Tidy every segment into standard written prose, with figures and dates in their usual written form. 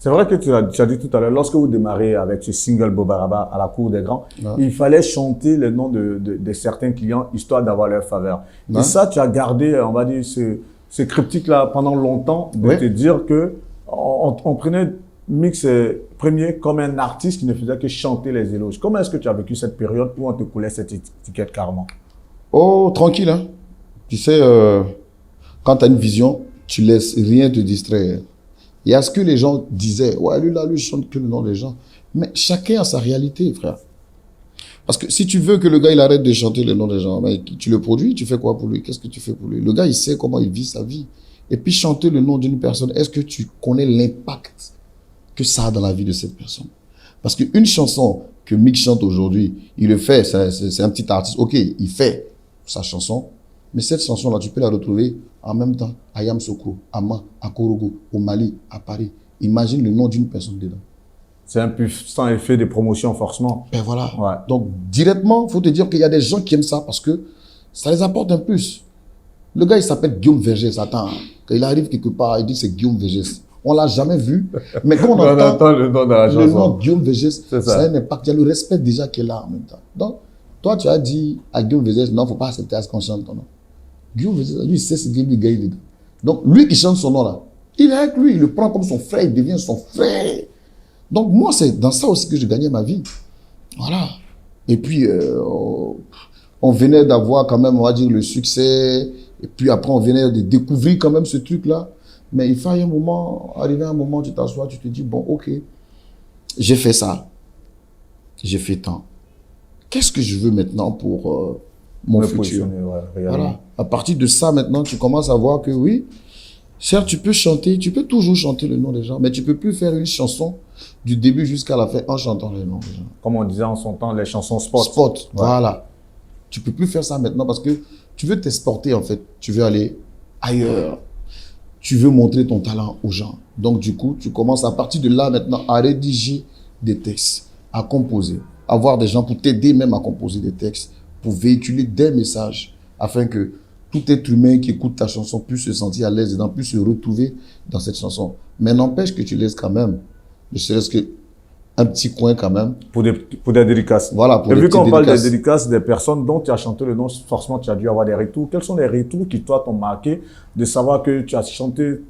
C'est vrai que tu as dit tout à l'heure, lorsque vous démarrez avec ce single Bobaraba à la cour des grands, il fallait chanter les noms de certains clients histoire d'avoir leur faveur. Et ça, tu as gardé, on va dire, ce cryptique-là pendant longtemps, de te dire que on prenait Mix Premier comme un artiste qui ne faisait que chanter les éloges. Comment est-ce que tu as vécu cette période où on te coulait cette étiquette carrément? Oh, tranquille, hein. Tu sais, quand tu as une vision, tu laisses rien te distraire. Il y a ce que les gens disaient. Ouais, lui, là, lui, chante que le nom des gens. Mais chacun a sa réalité, frère. Parce que si tu veux que le gars, il arrête de chanter le nom des gens, mais tu le produis, tu fais quoi pour lui? Qu'est-ce que tu fais pour lui? Le gars, il sait comment il vit sa vie. Et puis, chanter le nom d'une personne, est-ce que tu connais l'impact que ça a dans la vie de cette personne? Parce qu'une chanson que Mick chante aujourd'hui, il le fait, c'est un petit artiste. Ok, il fait sa chanson, mais cette chanson-là, tu peux la retrouver en même temps à Yamoussoukro, à Man, à Korogo, au Mali, à Paris. Imagine le nom d'une personne dedans. C'est un puissant effet de promotion, forcément. Ben voilà. Ouais. Donc, directement, il faut te dire qu'il y a des gens qui aiment ça parce que ça les apporte un plus. Le gars, il s'appelle Guillaume Vergès. Attends, quand il arrive quelque part, il dit que c'est Guillaume Vergès. On l'a jamais vu. Mais quand on entend le nom de la chanson, le nom Guillaume Vergès, ça a un impact. Il y a le respect déjà qui est là en même temps. Donc, toi, tu as dit à Guillaume Vergès, non, il ne faut pas accepter à ce qu'on chante ton nom. Guillaume Vergès, lui, il sait ce que lui gagne dedans. Donc, lui qui chante son nom là, il est avec lui, il le prend comme son frère, il devient son frère. Donc, moi, c'est dans ça aussi que je gagnais ma vie. Voilà. Et puis, on venait d'avoir quand même, on va dire, le succès. Et puis après, on venait de découvrir quand même ce truc-là. Mais il fallait arriver un moment, tu t'assois, tu te dis, bon, ok, j'ai fait ça. J'ai fait tant. Qu'est-ce que je veux maintenant pour mon futur? Voilà. À partir de ça, maintenant, tu commences à voir que oui, certes, tu peux chanter, tu peux toujours chanter le nom des gens, mais tu peux plus faire une chanson du début jusqu'à la fin en chantant le nom des gens. Comme on disait en son temps, les chansons spot. Spot, voilà. Tu peux plus faire ça maintenant parce que tu veux t'exporter, en fait. Tu veux aller ailleurs. Tu veux montrer ton talent aux gens. Donc, du coup, tu commences à partir de là, maintenant, à rédiger des textes, à composer, avoir des gens pour t'aider même à composer des textes, pour véhiculer des messages, afin que tout être humain qui écoute ta chanson puisse se sentir à l'aise dedans, puisse se retrouver dans cette chanson. Mais n'empêche que tu laisses quand même, ne serait-ce que un petit coin quand même. Pour des dédicaces. Voilà, pour et des vu qu'on parle dédicaces. des dédicaces des personnes dont tu as chanté le nom, forcément tu as dû avoir des retours. Quels sont les retours qui, toi, t'ont marqué de savoir que tu as chanté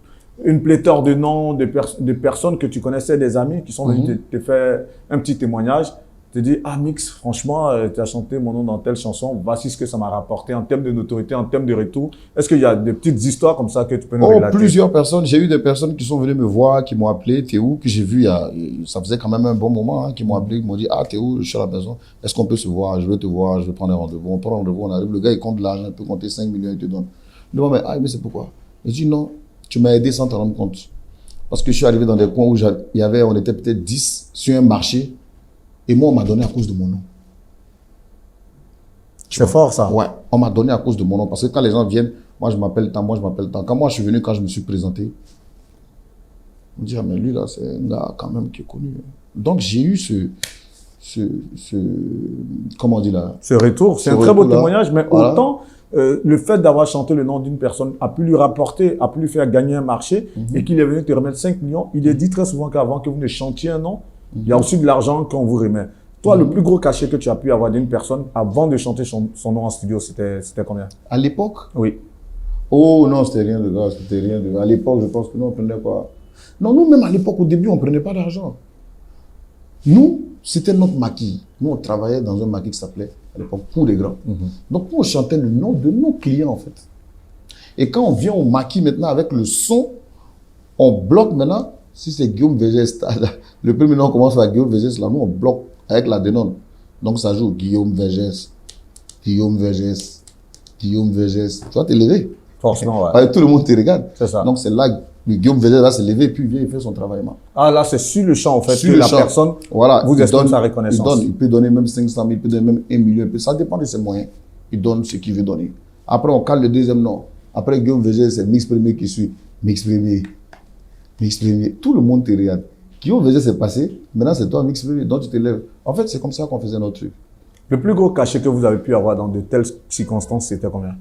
une pléthore de noms de personnes que tu connaissais, des amis qui sont venus te faire un petit témoignage, te dire, ah Mix, franchement, tu as chanté mon nom dans telle chanson, voici ce que ça m'a rapporté en termes de notoriété, en termes de retour. Est-ce qu'il y a des petites histoires comme ça que tu peux nous relater? Plusieurs personnes. J'ai eu des personnes qui sont venues me voir, qui m'ont appelé, t'es où, que j'ai vu, ça faisait quand même un bon moment, hein, qui m'ont appelé, qui m'ont dit, ah, t'es où, je suis à la maison, est-ce qu'on peut se voir, je veux te voir, je veux prendre un rendez-vous. On prend un rendez-vous, on arrive, le gars, il compte de l'argent, il peut compter 5 millions, il te donne. Je dis, mais c'est pourquoi? Je dis, non, tu m'as aidé sans t'en rendre compte. Parce que je suis arrivé dans des coins où on était peut-être 10 sur un marché, et moi, on m'a donné à cause de mon nom. C'est fort, ça. Ouais, on m'a donné à cause de mon nom. Parce que quand les gens viennent, moi, je m'appelle tant, moi, je m'appelle tant. Quand moi, je suis venu, quand je me suis présenté, on me dit, ah, mais lui, là, c'est un gars quand même qui est connu. Donc, j'ai eu comment on dit là? Ce retour, c'est un très beau témoignage, mais voilà. Autant le fait d'avoir chanté le nom d'une personne a pu lui rapporter, a pu lui faire gagner un marché et qu'il est venu te remettre 5 millions, il est dit très souvent qu'avant que vous ne chantiez un nom, il y a aussi de l'argent qu'on vous remet. Toi, le plus gros cachet que tu as pu avoir d'une personne avant de chanter son nom en studio, c'était combien? À l'époque? Oui. Oh non, c'était rien de grave, c'était rien de grave. À l'époque, je pense que nous, on prenait pas. Non, nous, même à l'époque, au début, on ne prenait pas d'argent. Nous, c'était notre maquis. Nous, on travaillait dans un maquis qui s'appelait, à l'époque, Pour les Grands. Donc, nous, on chantait le nom de nos clients, en fait. Et quand on vient au maquis maintenant avec le son, on bloque maintenant. Si c'est Guillaume Vergès, le premier nom commence par Guillaume Vergès, là, nous, on bloque avec la dénonce. Donc, ça joue Guillaume Vergès, Guillaume Vergès, Guillaume Vergès. Tu vas te lever. Forcément, ouais. Tout le monde te regarde. C'est ça. Donc, c'est là que le Guillaume Vergès va se lever et puis il vient, il fait son travail. Ah, là, c'est sur le champ, en fait, que la personne voilà, vous donne sa reconnaissance. Il peut donner même 500 000, il peut donner même 1 million. Ça dépend de ses moyens. Il donne ce qu'il veut donner. Après, on cale le deuxième nom. Après, Guillaume Vergès, c'est Mix Premier qui suit. Mix Premier. Mix Premier. Tout le monde te regarde. Guillaume Vergès c'est passé. Maintenant, c'est toi, Mix Premier. Donc, tu te lèves. En fait, c'est comme ça qu'on faisait notre truc. Le plus gros cachet que vous avez pu avoir dans de telles circonstances, c'était combien?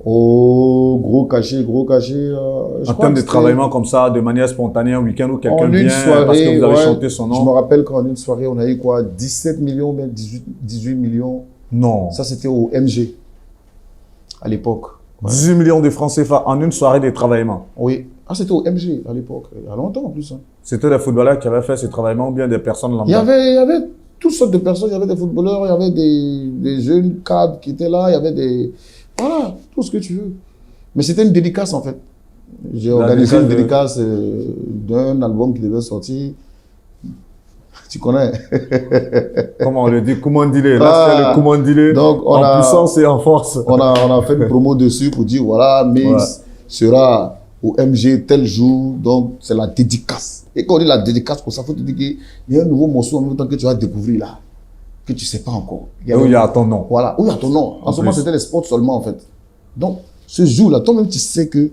Oh, gros cachet, En termes de travaillement comme ça, de manière spontanée, un week-end où quelqu'un vient soirée, parce que vous avez chanté son nom. Je me rappelle qu'en une soirée, on a eu quoi, 17 millions, même 18 millions. Non. Ça, c'était au MG, à l'époque. 18 millions de francs CFA en une soirée de travaillement. Oui. Ah, c'était au MG, à l'époque. Il y a longtemps, en plus. Hein. C'était des footballeurs qui avaient fait ce travaillement ou bien des personnes lambda? Il y avait toutes sortes de personnes. Il y avait des footballeurs, il y avait des jeunes cadres qui étaient là, il y avait des... Voilà, tout ce que tu veux. Mais c'était une dédicace, en fait. J'ai organisé une dédicace d'un album qui devait sortir. Tu connais? Comment on le dit? Commandilé. Là, c'est le commandilé. Donc, en puissance et en force. On a fait une promo dessus pour dire, voilà, Mix sera au MG tel jour. Donc, c'est la dédicace. Et quand on dit la dédicace, ça faut te dire qu'il y a un nouveau morceau en même temps que tu vas découvrir là. Que tu ne sais pas encore. Où il y a ton nom. Voilà, où il y a ton nom. En ce moment, c'était les spots seulement, en fait. Donc, ce jour-là, toi-même, tu sais qu'il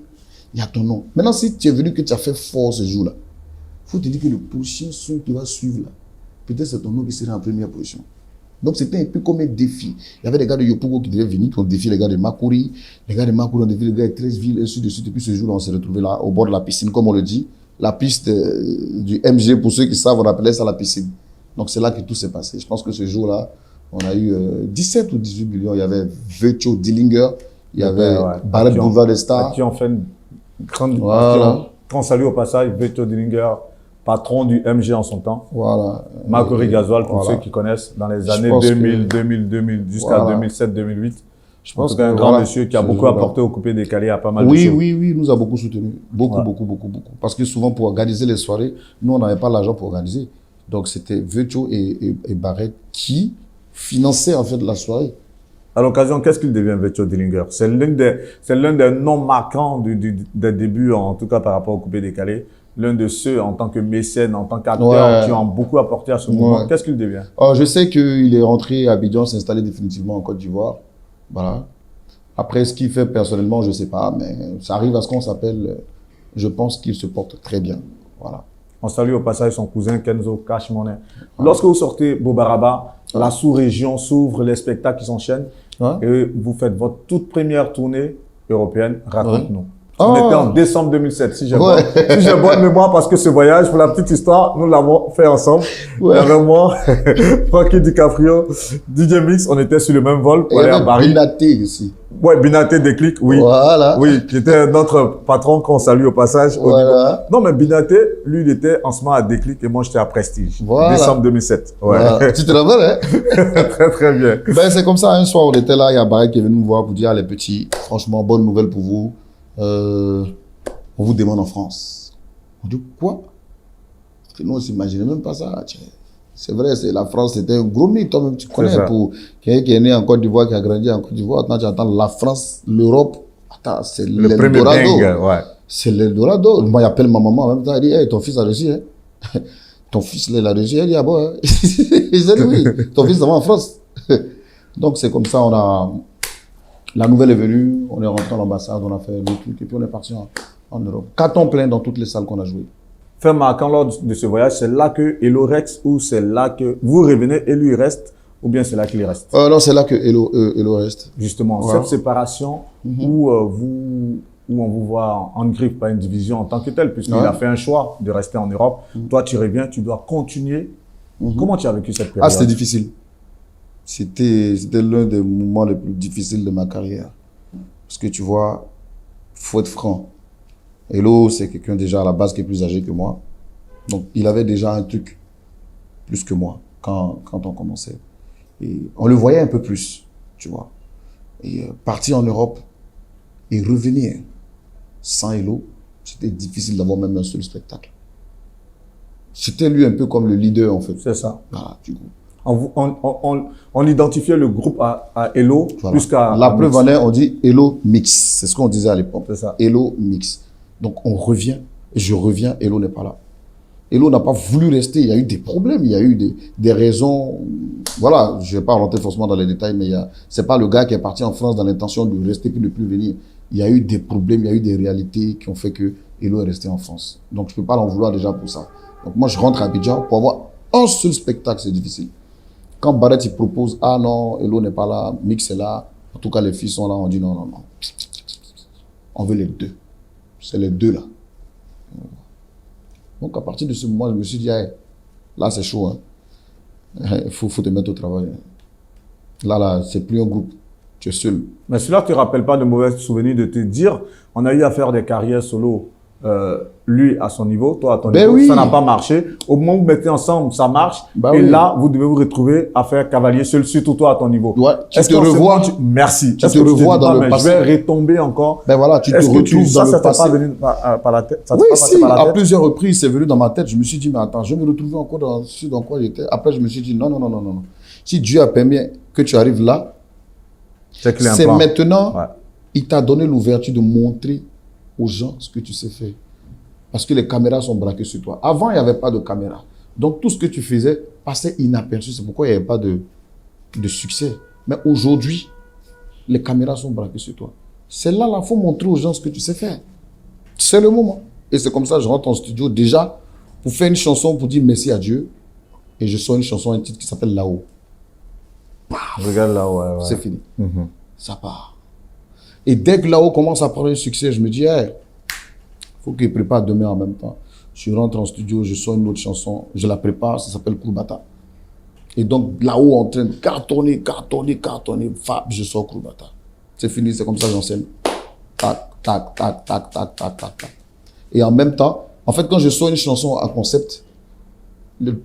y a ton nom. Maintenant, si tu es venu, que tu as fait fort ce jour-là, il faut te dire que le prochain son qui va suivre, là, peut-être c'est ton nom qui sera en première position. Donc, c'était un peu comme un défi. Il y avait des gars de Yopougo qui devaient venir, qui ont défié les gars de Makuri. Les gars de Makuri ont défié les gars de 13 villes, et ainsi de suite. Et puis, ce jour-là, on s'est retrouvés là, au bord de la piscine, comme on le dit. La piste du MG, pour ceux qui savent, on appelait ça la piscine. Donc, c'est là que tout s'est passé. Je pense que ce jour-là, on a eu 17 ou 18 millions. Il y avait Virtuo Dillinger, il y avait Barrett Boulevard des Stars. Qui ont fait une grande... Voilà. Grand salut au passage, Virtuo Dillinger, patron du MG en son temps. Voilà. Marguerite Gasoil, pour ceux qui connaissent, dans les années 2000, jusqu'à 2007, 2008. Je pense qu'un grand monsieur qui a beaucoup apporté au coupé décalé à pas mal de choses. Oui, il nous a beaucoup soutenu. Beaucoup. Parce que souvent, pour organiser les soirées, nous, on n'avait pas l'argent pour organiser. Donc, c'était Virtuo et Barrett qui finançaient, en fait, la soirée. À l'occasion, qu'est-ce qu'il devient, Virtuo Dillinger? C'est l'un des noms marquants des débuts, en tout cas par rapport au coupé décalé. L'un de ceux, en tant que mécène, en tant qu'acteur, qui ont beaucoup apporté à ce mouvement. Qu'est-ce qu'il devient? Je sais qu'il est rentré à Abidjan, s'installer définitivement en Côte d'Ivoire. Voilà. Après, ce qu'il fait personnellement, je ne sais pas, mais ça arrive à ce qu'on s'appelle, je pense qu'il se porte très bien. Voilà. On salue au passage son cousin Kenzo Cash Money. Lorsque vous sortez Bobaraba, la sous-région s'ouvre, les spectacles qui s'enchaînent, et vous faites votre toute première tournée européenne. Raconte-nous. On était en décembre 2007, si j'ai bonne mémoire, parce que ce voyage, pour la petite histoire, nous l'avons fait ensemble. Il y avait moi, Frankie DiCaprio, DJ Mix, on était sur le même vol pour aller à Paris. Binaté ici. Ouais, Binaté Déclic, oui. Voilà. Oui, qui était notre patron qu'on salue au passage. Voilà. Non, mais Binaté, lui, il était en ce moment à Déclic et moi, j'étais à Prestige. Voilà. Décembre 2007. Ouais. Voilà. Tu te rappelles, hein? Très, très bien. Ben, c'est comme ça, un soir, on était là, il y a Barrett qui est venu nous voir pour dire, les petits, franchement, bonne nouvelle pour vous. On vous demande en France. On dit quoi? Parce que nous, on s'imaginait même pas ça. C'est vrai, la France, c'était un gros mythe. Toi-même, tu connais. Pour quelqu'un qui est né en Côte d'Ivoire, qui a grandi en Côte d'Ivoire, quand tu entends la France, l'Europe, attends, c'est l'Eldorado. Ouais. C'est l'Eldorado. Moi, j'appelle ma maman en même temps, elle dit, hey, ton fils a réussi, hein? Ton fils, il a réussi. Elle dit, ah bon, hein? J'ai dit, oui, ton fils, ça va en France. Donc, c'est comme ça, la nouvelle est venue, on est rentré à l'ambassade, on a fait le truc, et puis on est parti en Europe. Carton plein dans toutes les salles qu'on a jouées. Fait marquant lors de ce voyage, c'est là que Hello reste, ou c'est là que vous revenez et lui reste, ou bien c'est là qu'il reste? Non, c'est là que Hello reste. Justement, cette séparation où on vous voit en griffe, pas une division en tant que telle, puisqu'il a fait un choix de rester en Europe. Toi, tu reviens, tu dois continuer. Comment tu as vécu cette période? Ah, c'était difficile. C'était l'un des moments les plus difficiles de ma carrière. Parce que tu vois, faut être franc. Hello, c'est quelqu'un déjà à la base qui est plus âgé que moi. Donc, il avait déjà un truc plus que moi quand on commençait. Et on le voyait un peu plus, tu vois. Et partir en Europe et revenir sans Hello, c'était difficile d'avoir même un seul spectacle. C'était lui un peu comme le leader, en fait. C'est ça. Voilà, du coup. On identifiait le groupe à Hello plus qu'à... La preuve en est, on dit Hello Mix. C'est ce qu'on disait à l'époque. C'est ça. Hello Mix. Donc on revient, je reviens, Hello n'est pas là. Hello n'a pas voulu rester. Il y a eu des problèmes, il y a eu des raisons. Voilà, je ne vais pas rentrer forcément dans les détails, mais c'est pas le gars qui est parti en France dans l'intention de rester puis de ne plus venir. Il y a eu des problèmes, il y a eu des réalités qui ont fait que Hello est resté en France. Donc je ne peux pas l'en vouloir déjà pour ça. Donc moi je rentre à Abidjan pour avoir un seul spectacle, c'est difficile. Quand Barrett il propose, ah non, Hello n'est pas là, Mix est là, en tout cas les filles sont là, on dit non. On veut les deux. C'est les deux là. Donc à partir de ce moment, je me suis dit, hey, là c'est chaud. Hein. Il faut te mettre au travail. Là, c'est plus un groupe. Tu es seul. Mais cela ne te rappelle pas de mauvais souvenirs de te dire, on a eu à faire des carrières solo, lui à son niveau, toi à ton niveau, oui. Ça n'a pas marché. Au moment où vous mettez ensemble, ça marche. Et oui. là, vous devez vous retrouver à faire cavalier seul, surtout toi à ton niveau. Ouais, tu te revois. Merci. Tu te revois dans le passé. Je vais retomber encore. Ben voilà, tu te retrouves dans le passé. Ça t'est pas venu par la tête? Oui, si, à plusieurs reprises, c'est venu dans ma tête. Je me suis dit, mais attends, je vais me retrouver encore dans ce dans quoi j'étais. Après, je me suis dit, non. Si Dieu a permis que tu arrives là, c'est maintenant, il t'a donné l'ouverture de montrer aux gens ce que tu sais faire. Parce que les caméras sont braquées sur toi. Avant, il n'y avait pas de caméra. Donc, tout ce que tu faisais passait inaperçu. C'est pourquoi il n'y avait pas de succès. Mais aujourd'hui, les caméras sont braquées sur toi. C'est là, il faut montrer aux gens ce que tu sais faire. C'est le moment. Et c'est comme ça que je rentre en studio déjà pour faire une chanson, pour dire merci à Dieu. Et je sors une chanson, un titre qui s'appelle Là-haut. Regarde là-haut, ouais. C'est fini. Ça part. Et dès que Là-haut commence à prendre un succès, je me dis, hey, faut qu'il prépare demain en même temps. Je rentre en studio, je sors une autre chanson, je la prépare, ça s'appelle Kourbata. Et donc Là-haut en train de cartonner, fab, je sors Kourbata. C'est fini, c'est comme ça que j'enseigne. Tac. Et en même temps, en fait, quand je sors une chanson à concept,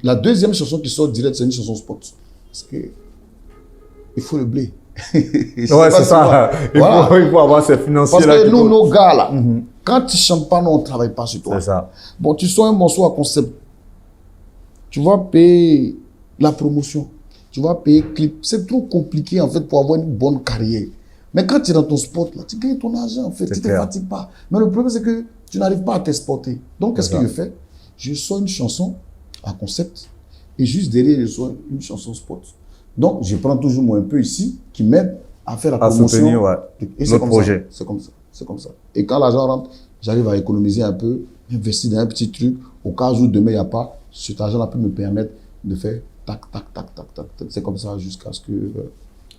la deuxième chanson qui sort direct, c'est une chanson spot. Parce que il faut le blé. Ouais, c'est ça. Il faut avoir ces financiers. Parce que nous, nos gars là, quand tu ne chantes pas, nous, on ne travaille pas sur toi. C'est ça. Bon, tu sors un morceau à concept. Tu vas payer la promotion. Tu vas payer clip. C'est trop compliqué, en fait, pour avoir une bonne carrière. Mais quand tu es dans ton sport, là, tu gagnes ton argent, en fait. Tu ne te fatigues pas. Mais le problème, c'est que tu n'arrives pas à t'exporter. Donc, qu'est-ce que je fais? Je sors une chanson à concept. Et juste derrière, je sors une chanson spot. Donc, je prends toujours moi un peu ici, qui m'aide à faire la promotion. À soutenir, notre projet. C'est comme ça. Et quand l'argent rentre, j'arrive à économiser un peu, investir dans un petit truc. Au cas où demain, il n'y a pas, cet argent-là peut me permettre de faire tac. C'est comme ça jusqu'à ce que...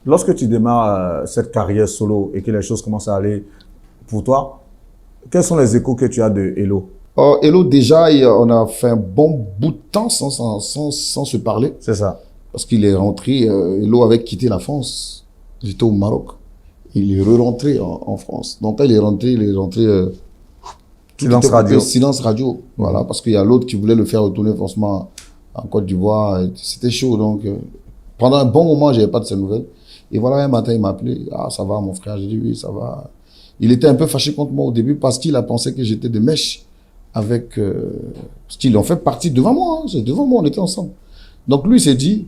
Lorsque tu démarres cette carrière solo et que les choses commencent à aller pour toi, quels sont les échos que tu as de Hello? Hello, déjà, on a fait un bon bout de temps sans se parler. C'est ça. Parce qu'il est rentré, Hello avait quitté la France. J'étais au Maroc. Il est re-rentré en France. Donc, quand il est rentré, Silence radio. Silence radio. Voilà, parce qu'il y a l'autre qui voulait le faire retourner forcément en Côte d'Ivoire. C'était chaud. Donc, pendant un bon moment, je n'avais pas de ses nouvelles. Et voilà, un matin, il m'a appelé. Ah, ça va, mon frère? J'ai dit oui, ça va. Il était un peu fâché contre moi au début parce qu'il a pensé que j'étais de mèche avec... parce qu'ils ont fait partie devant moi. Hein, c'est devant moi, on était ensemble. Donc, lui, il s'est dit...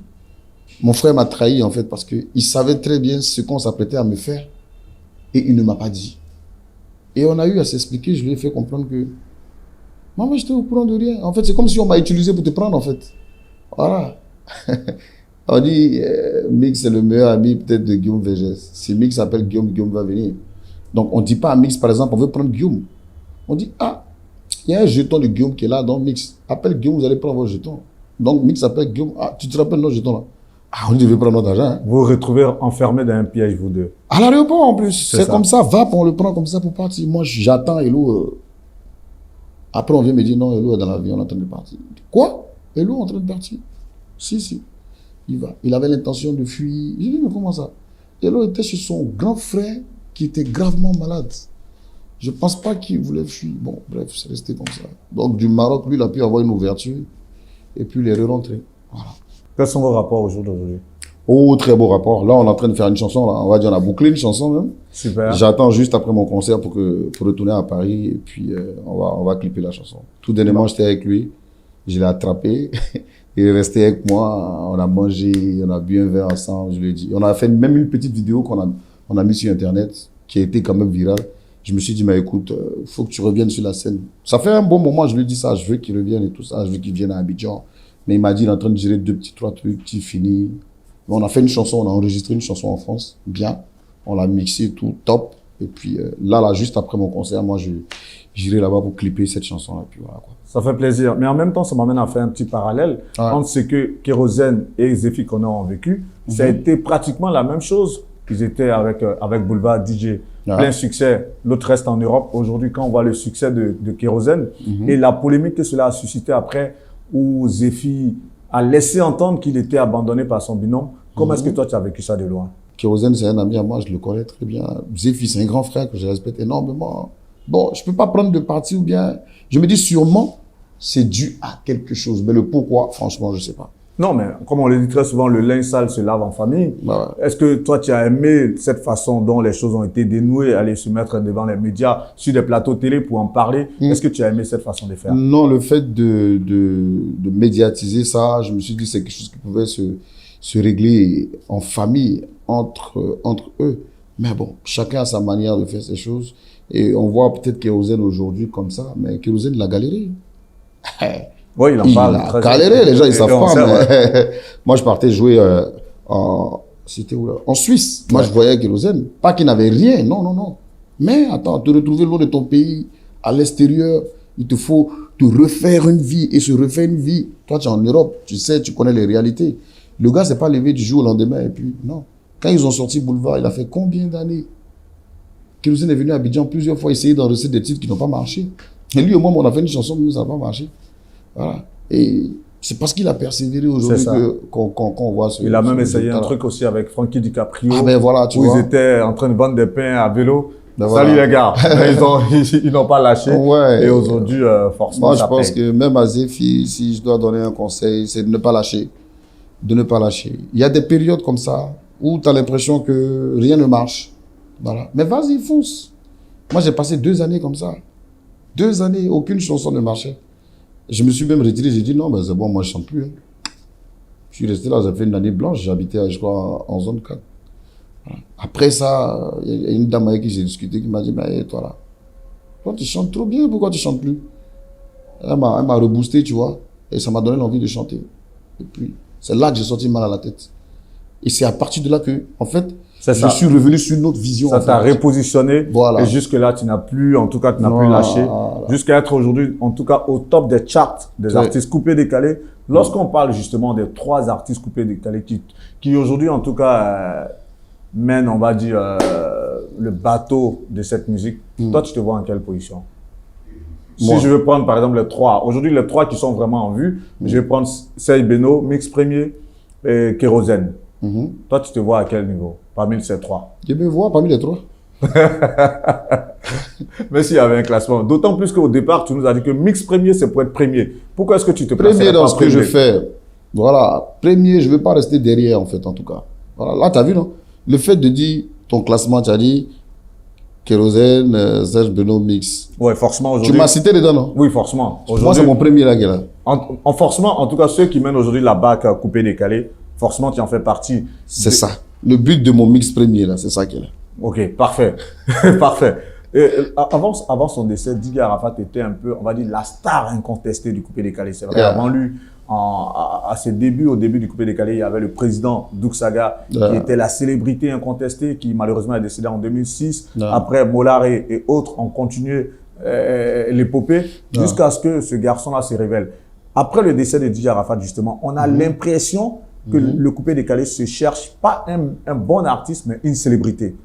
Mon frère m'a trahi, en fait, parce qu'il savait très bien ce qu'on s'apprêtait à me faire et il ne m'a pas dit. Et on a eu à s'expliquer, je lui ai fait comprendre que maman, j'étais au courant de rien. En fait, c'est comme si on m'a utilisé pour te prendre, en fait. Voilà. On dit, Mix est le meilleur ami peut-être de Guillaume Vergès. Si Mix s'appelle Guillaume, Guillaume va venir. Donc, on ne dit pas à Mix, par exemple, on veut prendre Guillaume. On dit, ah, il y a un jeton de Guillaume qui est là, donc Mix. Appelle Guillaume, vous allez prendre vos jetons. Donc, Mix appelle Guillaume. Ah, tu te rappelles nos jetons là? Ah, on devait prendre notre argent. Hein. Vous vous retrouvez enfermés dans un piège, vous deux. À l'aéroport, en plus. C'est comme ça. On le prend comme ça pour partir. Moi, j'attends Hello. Après, on vient me dire, non, Hello est dans l'avion, on est en train de partir. Quoi? Hello est en train de partir? Si. Il va. Il avait l'intention de fuir. J'ai dit, mais comment ça? Hello était chez son grand frère qui était gravement malade. Je ne pense pas qu'il voulait fuir. Bon, bref, c'est resté comme ça. Donc, du Maroc, lui, il a pu avoir une ouverture. Et puis, il est re-rentré. Voilà. Quels sont vos rapports au jour d'aujourd'hui? Oh, très beau rapport. Là, on est en train de faire une chanson. Là. On va dire, on a bouclé une chanson même. Super. J'attends juste après mon concert pour retourner à Paris. Et puis, on va clipper la chanson. Tout dernièrement, j'étais avec lui. Je l'ai attrapé. Il est resté avec moi. On a mangé, on a bu un verre ensemble. Je lui ai dit. On a fait même une petite vidéo qu'on a mis sur Internet qui a été quand même virale. Je me suis dit, mais écoute, il faut que tu reviennes sur la scène. Ça fait un bon moment, je lui ai dit ça. Je veux qu'il revienne et tout ça. Je veux qu'il vienne à Abidjan. Mais il m'a dit, il est en train de gérer 3 trucs, tu finis. On a fait une chanson, on a enregistré une chanson en France, bien. On l'a mixé, tout, top. Et puis là, juste après mon concert, moi, j'irai là-bas pour clipper cette chanson-là. Puis voilà, quoi. Ça fait plaisir. Mais en même temps, ça m'amène à faire un petit parallèle entre ce que Kérosène et Zephy Konan ont vécu. Ça a été pratiquement la même chose. Ils étaient avec Boulevard DJ plein succès, l'autre reste en Europe. Aujourd'hui, quand on voit le succès de Kérosène et la polémique que cela a suscité après, où Zephy a laissé entendre qu'il était abandonné par son binôme, comment est-ce que toi, tu as vécu ça de loin? Kérosène, c'est un ami à moi, je le connais très bien. Zephy, c'est un grand frère que je respecte énormément. Bon, je peux pas prendre de parti ou bien... Je me dis sûrement, c'est dû à quelque chose. Mais le pourquoi, franchement, je sais pas. Non, mais comme on le dit très souvent, le linge sale se lave en famille. Bah ouais. Est-ce que toi, tu as aimé cette façon dont les choses ont été dénouées, aller se mettre devant les médias, sur des plateaux télé pour en parler? Est-ce que tu as aimé cette façon de faire? Non, le fait de médiatiser ça, je me suis dit c'est quelque chose qui pouvait se régler en famille, entre eux. Mais bon, chacun a sa manière de faire ces choses. Et on voit peut-être Kérosène aujourd'hui comme ça, mais Kérosène l'a galéré. Oui, il en parle. Il a galéré, les gens, ils savent pas. Mais... Moi, je partais jouer c'était où là? En Suisse. Moi, je voyais Kérosène. Pas qu'il n'avait rien, non, non, non. Mais attends, te retrouver loin de ton pays, à l'extérieur, il te faut te refaire une vie et se refaire une vie. Toi, tu es en Europe, tu sais, tu connais les réalités. Le gars s'est pas levé du jour au lendemain et puis, non. Quand ils ont sorti Boulevard, il a fait combien d'années? Kérosène est venu à Abidjan plusieurs fois essayer d'enregistrer des titres qui n'ont pas marché. Et lui, au moment où on a fait une chanson, mais ça n'a pas marché. Voilà. Et c'est parce qu'il a persévéré aujourd'hui qu'on voit ce... Il a même essayé un truc aussi avec Frankie DiCaprio. Ah ben voilà, tu vois. Où ils étaient en train de vendre des pains à vélo. Ben Salut voilà. les gars. Ils n'ont pas lâché. Ouais. Et aujourd'hui, forcément, moi, je pense que même à Zephy, si je dois donner un conseil, c'est de ne pas lâcher. De ne pas lâcher. Il y a des périodes comme ça où tu as l'impression que rien ne marche. Voilà. Mais vas-y, fonce. Moi, j'ai passé 2 années comme ça. 2 années, aucune chanson ne marchait. Je me suis même retiré, j'ai dit non, mais c'est bon, moi je chante plus. Hein. Je suis resté là, j'ai fait une année blanche, j'habitais, je crois, en zone 4. Voilà. Après ça, il y a une dame avec qui j'ai discuté qui m'a dit, mais hey, toi là, toi tu chantes trop bien, pourquoi tu chantes plus? Elle m'a reboosté, tu vois, et ça m'a donné l'envie de chanter. Et puis, c'est là que j'ai sorti mal à la tête. Et c'est à partir de là que, en fait, je suis revenu sur une autre vision. Ça t'a repositionné. Voilà. Et jusque-là, tu n'as plus, en tout cas, tu n'as plus lâché. Voilà. Jusqu'à être aujourd'hui, en tout cas, au top des charts des artistes coupés décalés. Lorsqu'on parle justement des 3 artistes coupés décalés qui aujourd'hui, en tout cas, mènent, on va dire, le bateau de cette musique, toi, tu te vois en quelle position? Si je veux prendre, par exemple, les 3. Aujourd'hui, les 3 qui sont vraiment en vue, je vais prendre Serge Beno, Mix Premier et Kérosène. Toi, tu te vois à quel niveau parmi ces 3? Je me vois parmi les 3. Mais s'il y avait un classement. D'autant plus qu'au départ, tu nous as dit que Mix Premier, c'est pour être premier. Pourquoi est-ce que tu te places premier dans ce que je fais? Voilà. Premier, je ne veux pas rester derrière, en fait, en tout cas. Voilà. Là, tu as vu, non? Le fait de dire ton classement, tu as dit Kérosène, Serge Beno, Mix. Ouais, forcément aujourd'hui. Tu m'as cité dedans, non? Oui, forcément. Moi, c'est mon premier là qui est là. En forcément, en tout cas, ceux qui mènent aujourd'hui la BAC coupée décalée, forcément, tu en fais partie. C'est ça. Le but de mon mix premier, là, c'est ça qui est là. Ok, parfait. Parfait. Et avant son décès, Didier Arafat était un peu, on va dire, la star incontestée du coupé décalé. C'est vrai, avant lui, à ses débuts, au début du coupé décalé, il y avait le président Doug Saga, qui était la célébrité incontestée, qui malheureusement est décédé en 2006. Après, Mollard et autres ont continué l'épopée jusqu'à ce que ce garçon-là se révèle. Après le décès de Didier Arafat, justement, on a l'impression que le coupé décalé se cherche pas un bon artiste, mais une célébrité.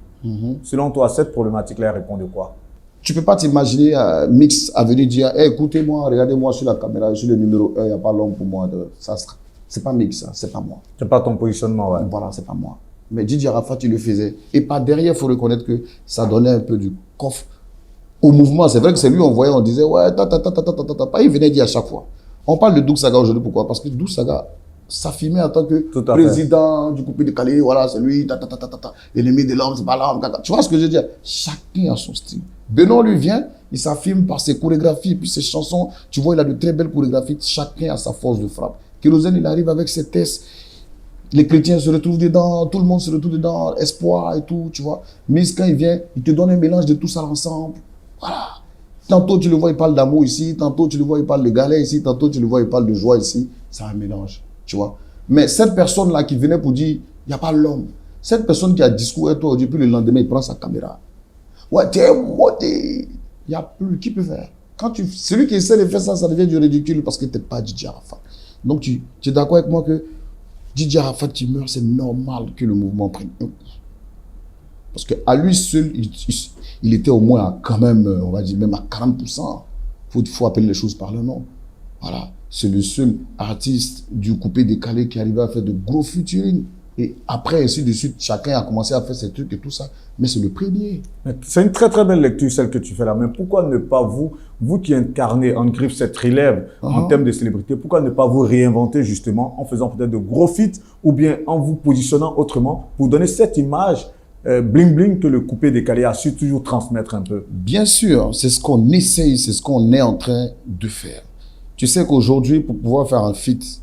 Selon toi, cette problématique-là répond de quoi? Tu peux pas t'imaginer Mix à venir dire hey, écoutez-moi, regardez-moi sur la caméra, sur le numéro 1, il n'y a pas l'homme pour moi. C'est pas Mix, ça, c'est pas moi. C'est pas ton positionnement, ouais. Voilà, c'est pas moi. Mais Didier Arafat, il le faisait. Et par derrière, il faut reconnaître que ça donnait un peu du coffre au mouvement. C'est vrai que c'est lui, on voyait, on disait ouais, il venait dire à chaque fois. On parle de Doug Saga aujourd'hui, pourquoi? Parce que Doug Saga s'affirmait en tant que président du coupé décalé, voilà, c'est lui, l'ennemi de l'homme, c'est pas l'homme. Tu vois ce que je veux dire? Chacun a son style. Benoît lui vient, il s'affirme par ses chorégraphies, puis ses chansons. Tu vois, il a de très belles chorégraphies. Chacun a sa force de frappe. Kérosène, il arrive avec ses tests. Les chrétiens se retrouvent dedans, tout le monde se retrouve dedans, espoir et tout, tu vois. Mais quand il vient, il te donne un mélange de tout ça ensemble. Voilà. Tantôt, tu le vois, il parle d'amour ici. Tantôt, tu le vois, il parle de galère ici. Tantôt, tu le vois, il parle de joie ici. C'est un mélange, tu vois. Mais cette personne-là qui venait pour dire, il n'y a pas l'homme. Cette personne qui a discours et toi, depuis le lendemain, il prend sa caméra. Ouais, t'es maudit. Il n'y a plus. Qui peut faire? Celui qui essaie de faire ça, ça devient du ridicule parce que tu n'es pas Didier Arafat. Donc, tu es d'accord avec moi que Didier Arafat qui meurt, c'est normal que le mouvement prenne un coup. Parce qu'à lui seul, il était au moins à, quand même, on va dire même à 40%. Il faut appeler les choses par leur nom. Voilà. C'est le seul artiste du coupé décalé qui arrivait à faire de gros featuring. Et après, ainsi de suite, chacun a commencé à faire ses trucs et tout ça. Mais c'est le premier. C'est une très très belle lecture, celle que tu fais là. Mais pourquoi ne pas vous qui incarnez en griffe cette relève en termes de célébrité, pourquoi ne pas vous réinventer justement en faisant peut-être de gros feats ou bien en vous positionnant autrement pour donner cette image bling bling que le coupé décalé a su toujours transmettre un peu? Bien sûr, c'est ce qu'on essaye, c'est ce qu'on est en train de faire. Tu sais qu'aujourd'hui, pour pouvoir faire un feat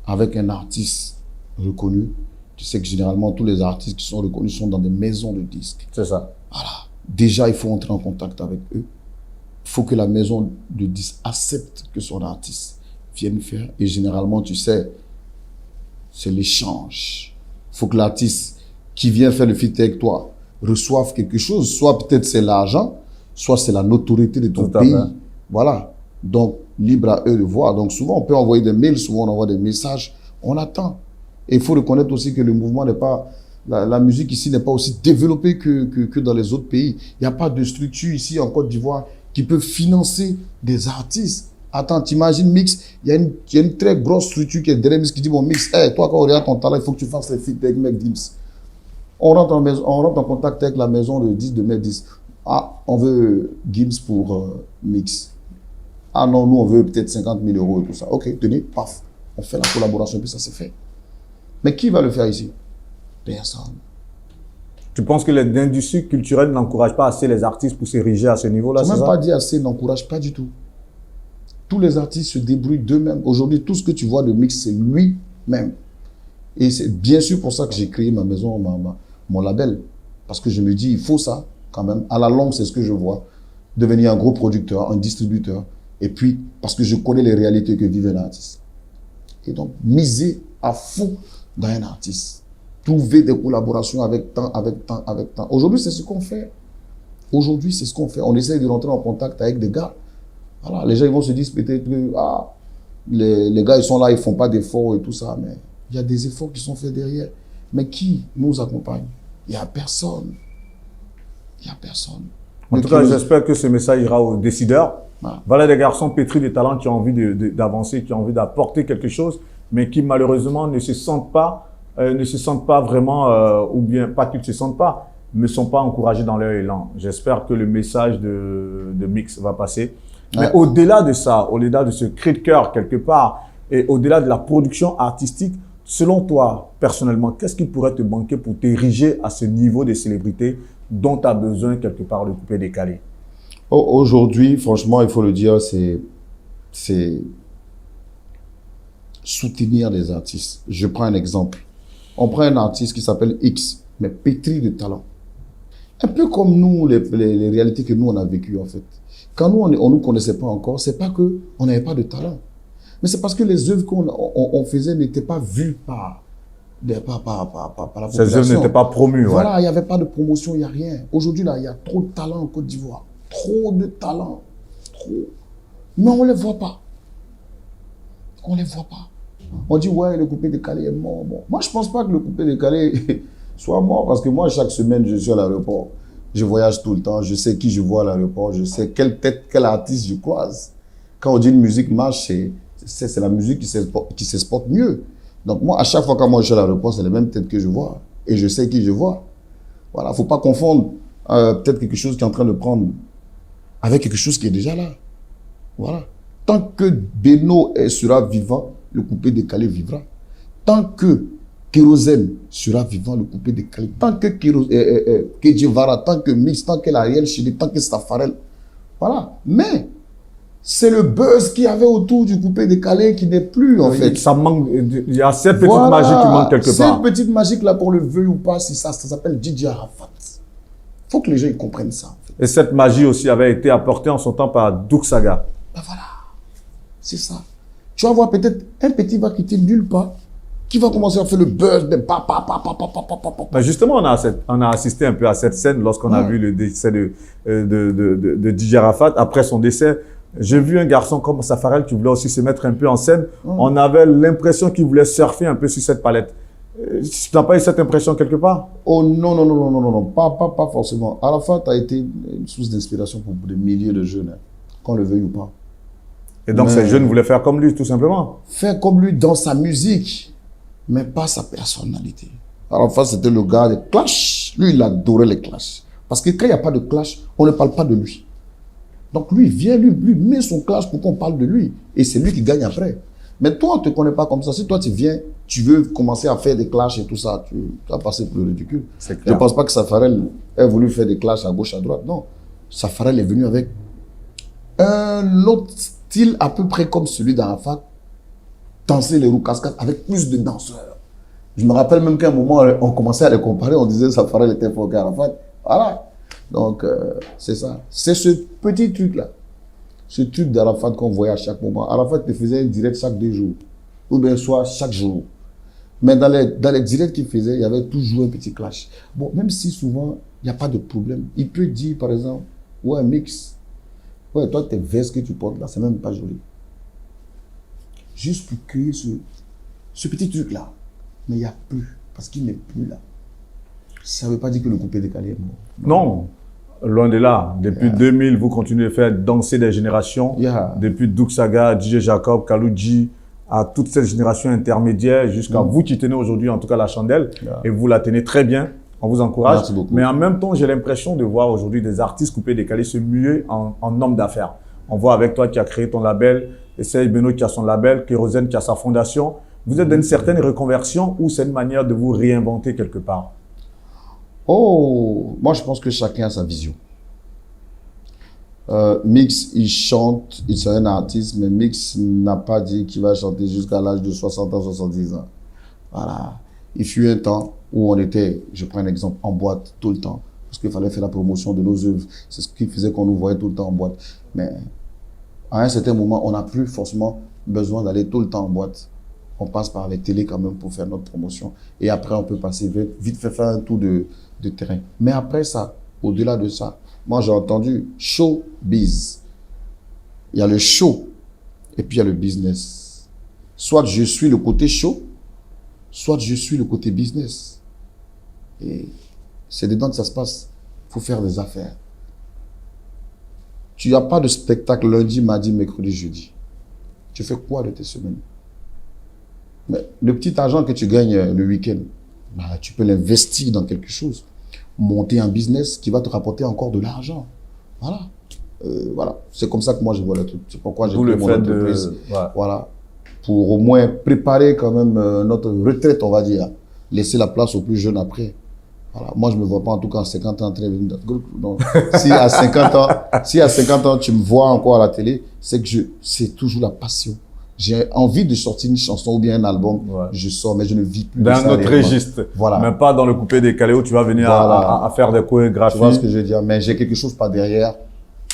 avec un artiste reconnu, tu sais que généralement, tous les artistes qui sont reconnus sont dans des maisons de disques. C'est ça. Voilà. Déjà, il faut entrer en contact avec eux. Il faut que la maison de disques accepte que son artiste vienne faire. Et généralement, tu sais, c'est l'échange. Il faut que l'artiste qui vient faire le feat avec toi reçoive quelque chose. Soit peut-être c'est l'argent, soit c'est la notoriété de ton pays. Voilà. Donc, libre à eux de voir. Donc, souvent, on peut envoyer des mails, souvent, on envoie des messages. On attend. Et il faut reconnaître aussi que le mouvement n'est pas... La musique ici n'est pas aussi développée que dans les autres pays. Il n'y a pas de structure ici en Côte d'Ivoire qui peut financer des artistes. Attends, t'imagines Mix, il y a une très grosse structure qui est derrière Mix qui dit, bon, Mix, hey, toi, quand on regarde ton talent, il faut que tu fasses les feats avec Mec Dims. On rentre en contact avec la maison de 10 de Mec Dims. Ah, on veut Gims pour Mix. Ah non, nous, on veut peut-être 50 000 € et tout ça. Ok, tenez, paf. On fait la collaboration, puis ça c'est fait. Mais qui va le faire ici? Personne. Tu penses que l'industrie culturelle n'encourage pas assez les artistes pour s'ériger à ce niveau-là? Je n'ai même pas dit assez, n'encourage pas du tout. Tous les artistes se débrouillent d'eux-mêmes. Aujourd'hui, tout ce que tu vois de Mix, c'est lui-même. Et c'est bien sûr pour ça que j'ai créé ma maison, mon label. Parce que je me dis, il faut ça, quand même. À la longue, c'est ce que je vois. Devenir un gros producteur, un distributeur. Et puis, parce que je connais les réalités que vit un artiste. Et donc, miser à fond dans un artiste. Trouver des collaborations avec temps, avec temps, avec temps. Aujourd'hui, c'est ce qu'on fait. Aujourd'hui, c'est ce qu'on fait. On essaie de rentrer en contact avec des gars. Voilà, les gens ils vont se dire peut-être que les gars, ils sont là, ils ne font pas d'efforts et tout ça. Mais il y a des efforts qui sont faits derrière. Mais qui nous accompagne? Il n'y a personne. Il n'y a personne. En tout cas, j'espère que ce message ira aux décideurs. Voilà des garçons pétris de talent qui ont envie d'avancer, qui ont envie d'apporter quelque chose, mais qui malheureusement ne se sentent pas vraiment, ou bien pas qu'ils ne se sentent pas, ne sont pas encouragés dans leur élan. J'espère que le message de Mix va passer. Mais au-delà de ça, au-delà de ce cri de cœur quelque part, et au-delà de la production artistique, selon toi, personnellement, qu'est-ce qui pourrait te manquer pour t'ériger à ce niveau de célébrité dont tu as besoin quelque part de coupé décalé? Aujourd'hui, franchement, il faut le dire, c'est soutenir les artistes. Je prends un exemple. On prend un artiste qui s'appelle X, mais pétri de talent. Un peu comme nous, les réalités que nous, on a vécues, en fait. Quand nous, on ne nous connaissait pas encore, c'est pas qu'on n'avait pas de talent. Mais c'est parce que les œuvres qu'on faisait n'étaient pas vues par la population. Ces œuvres n'étaient pas promues. Voilà, il n'y avait pas de promotion, il n'y a rien. Aujourd'hui, là, il y a trop de talent en Côte d'Ivoire. Trop de talent. Trop. Mais on ne les voit pas. On ne les voit pas. On dit, ouais, le coupé décalé est mort. Bon, moi, je ne pense pas que le coupé décalé soit mort parce que moi, chaque semaine, je suis à l'aéroport. Je voyage tout le temps. Je sais qui je vois à l'aéroport. Je sais quelle tête, quel artiste je croise. Quand on dit une musique marche, c'est la musique qui s'exporte mieux. Donc, moi, à chaque fois que moi, je suis à l'aéroport, c'est les mêmes têtes que je vois. Et je sais qui je vois. Voilà, il ne faut pas confondre peut-être quelque chose qui est en train de prendre avec quelque chose qui est déjà là. Voilà. Tant que Beno sera vivant, le coupé décalé vivra. Tant que Kérosène sera vivant, le coupé décalé. Tant que Kedjevara, tant que Mix, tant que l'Ariel Chili, tant que Stafarel. Voilà. Mais c'est le buzz qu'il y avait autour du coupé décalé qui n'est plus, en fait. Ça manque, il y a cette petite magie qui manque quelque part. Cette petite magie là, pour le veuille ou pas, si ça s'appelle DJ Arafat. Il faut que les gens ils comprennent ça. En fait. Et cette magie aussi avait été apportée en son temps par Douk Saga. Ben voilà. C'est ça. Tu vas voir peut-être un petit va quitter nulle part, qui va commencer à faire le buzz de Ben justement, on a assisté un peu à cette scène lorsqu'on a vu le décès de DJ Arafat. Après son décès, j'ai vu un garçon comme Safarel qui voulait aussi se mettre un peu en scène. On avait l'impression qu'il voulait surfer un peu sur cette palette. Tu n'as pas eu cette impression quelque part? Oh non, non, non, non, non, non, non. Pas forcément. Arafat a été une source d'inspiration pour des milliers de jeunes, hein, qu'on le veuille ou pas. Et donc, ces jeunes voulaient faire comme lui, tout simplement. Faire comme lui dans sa musique, mais pas sa personnalité. Arafat, c'était le gars des clashs. Lui, il adorait les clashs. Parce que quand il n'y a pas de clash, on ne parle pas de lui. Donc lui, vient, lui met son clash pour qu'on parle de lui. Et c'est lui qui gagne après. Mais toi, on ne te connaît pas comme ça. Si toi, tu viens, tu veux commencer à faire des clashs et tout ça, tu vas passer pour le ridicule. Je ne pense pas que Safarel ait voulu faire des clashs à gauche, à droite. Non. Safarel est venu avec un autre style à peu près comme celui d'Arafat. Danser les roues cascades avec plus de danseurs. Je me rappelle même qu'à un moment, on commençait à les comparer. On disait Safarel était fort qu'Arafat. Voilà. Donc, c'est ça. C'est ce petit truc-là. Ce truc d'Arafat qu'on voyait à chaque moment. Arafat te faisait un direct chaque 2 jours. Ou bien soit chaque jour. Mais dans les directs qu'il faisait, il y avait toujours un petit clash. Bon, même si souvent, il n'y a pas de problème. Il peut dire, par exemple, ouais, mix. Ouais, toi, tes vestes que tu portes là, c'est même pas joli. Juste pour créer ce petit truc-là. Mais il n'y a plus. Parce qu'il n'est plus là. Ça ne veut pas dire que le coupé décalé est mort. Non. Loin de là. Depuis 2000, vous continuez à faire danser des générations. Depuis Doug Saga, DJ Jacob, Kalouji, à toute cette génération intermédiaire, jusqu'à vous qui tenez aujourd'hui, en tout cas, la chandelle. Et vous la tenez très bien. On vous encourage. Merci beaucoup. Mais en même temps, j'ai l'impression de voir aujourd'hui des artistes coupés décalés se muer en hommes d'affaires. On voit avec toi qui a créé ton label, Essay Beno qui a son label, Kérosène qui a sa fondation. Vous êtes dans une certaine reconversion ou c'est une manière de vous réinventer quelque part? Oh, moi je pense que chacun a sa vision. Mix, il chante, il est un artiste, mais Mix n'a pas dit qu'il va chanter jusqu'à l'âge de 60 ans, 70 ans. Voilà. Il fut un temps où on était, je prends un exemple, en boîte tout le temps, parce qu'il fallait faire la promotion de nos œuvres. C'est ce qui faisait qu'on nous voyait tout le temps en boîte. Mais à un certain moment, on n'a plus forcément besoin d'aller tout le temps en boîte. On passe par les télés quand même pour faire notre promotion. Et après, on peut passer vite fait faire un tour de terrain. Mais après ça, au-delà de ça, moi j'ai entendu showbiz. Il y a le show et puis il y a le business. Soit je suis le côté show, soit je suis le côté business. Et c'est dedans que ça se passe. Il faut faire des affaires. Tu n'as pas de spectacle lundi, mardi, mercredi, jeudi. Tu fais quoi de tes semaines? Mais le petit argent que tu gagnes le week-end, bah, tu peux l'investir dans quelque chose. Monter un business qui va te rapporter encore de l'argent. Voilà. Voilà. C'est comme ça que moi je vois le truc. C'est pourquoi j'ai créé mon entreprise. Voilà. Pour au moins préparer quand même notre retraite, on va dire. Laisser la place aux plus jeunes après. Voilà. Moi, je ne me vois pas en tout cas à 50 ans en train de venir dans le groupe. Donc, si à 50 ans, tu me vois encore à la télé, c'est que c'est toujours la passion. J'ai envie de sortir une chanson ou bien un album, je sors, mais je ne vis plus dans notre registre. Voilà. Même pas dans le coupé décalé où tu vas venir à faire des chorégraphies. Tu vois ce que je veux dire? Mais j'ai quelque chose par derrière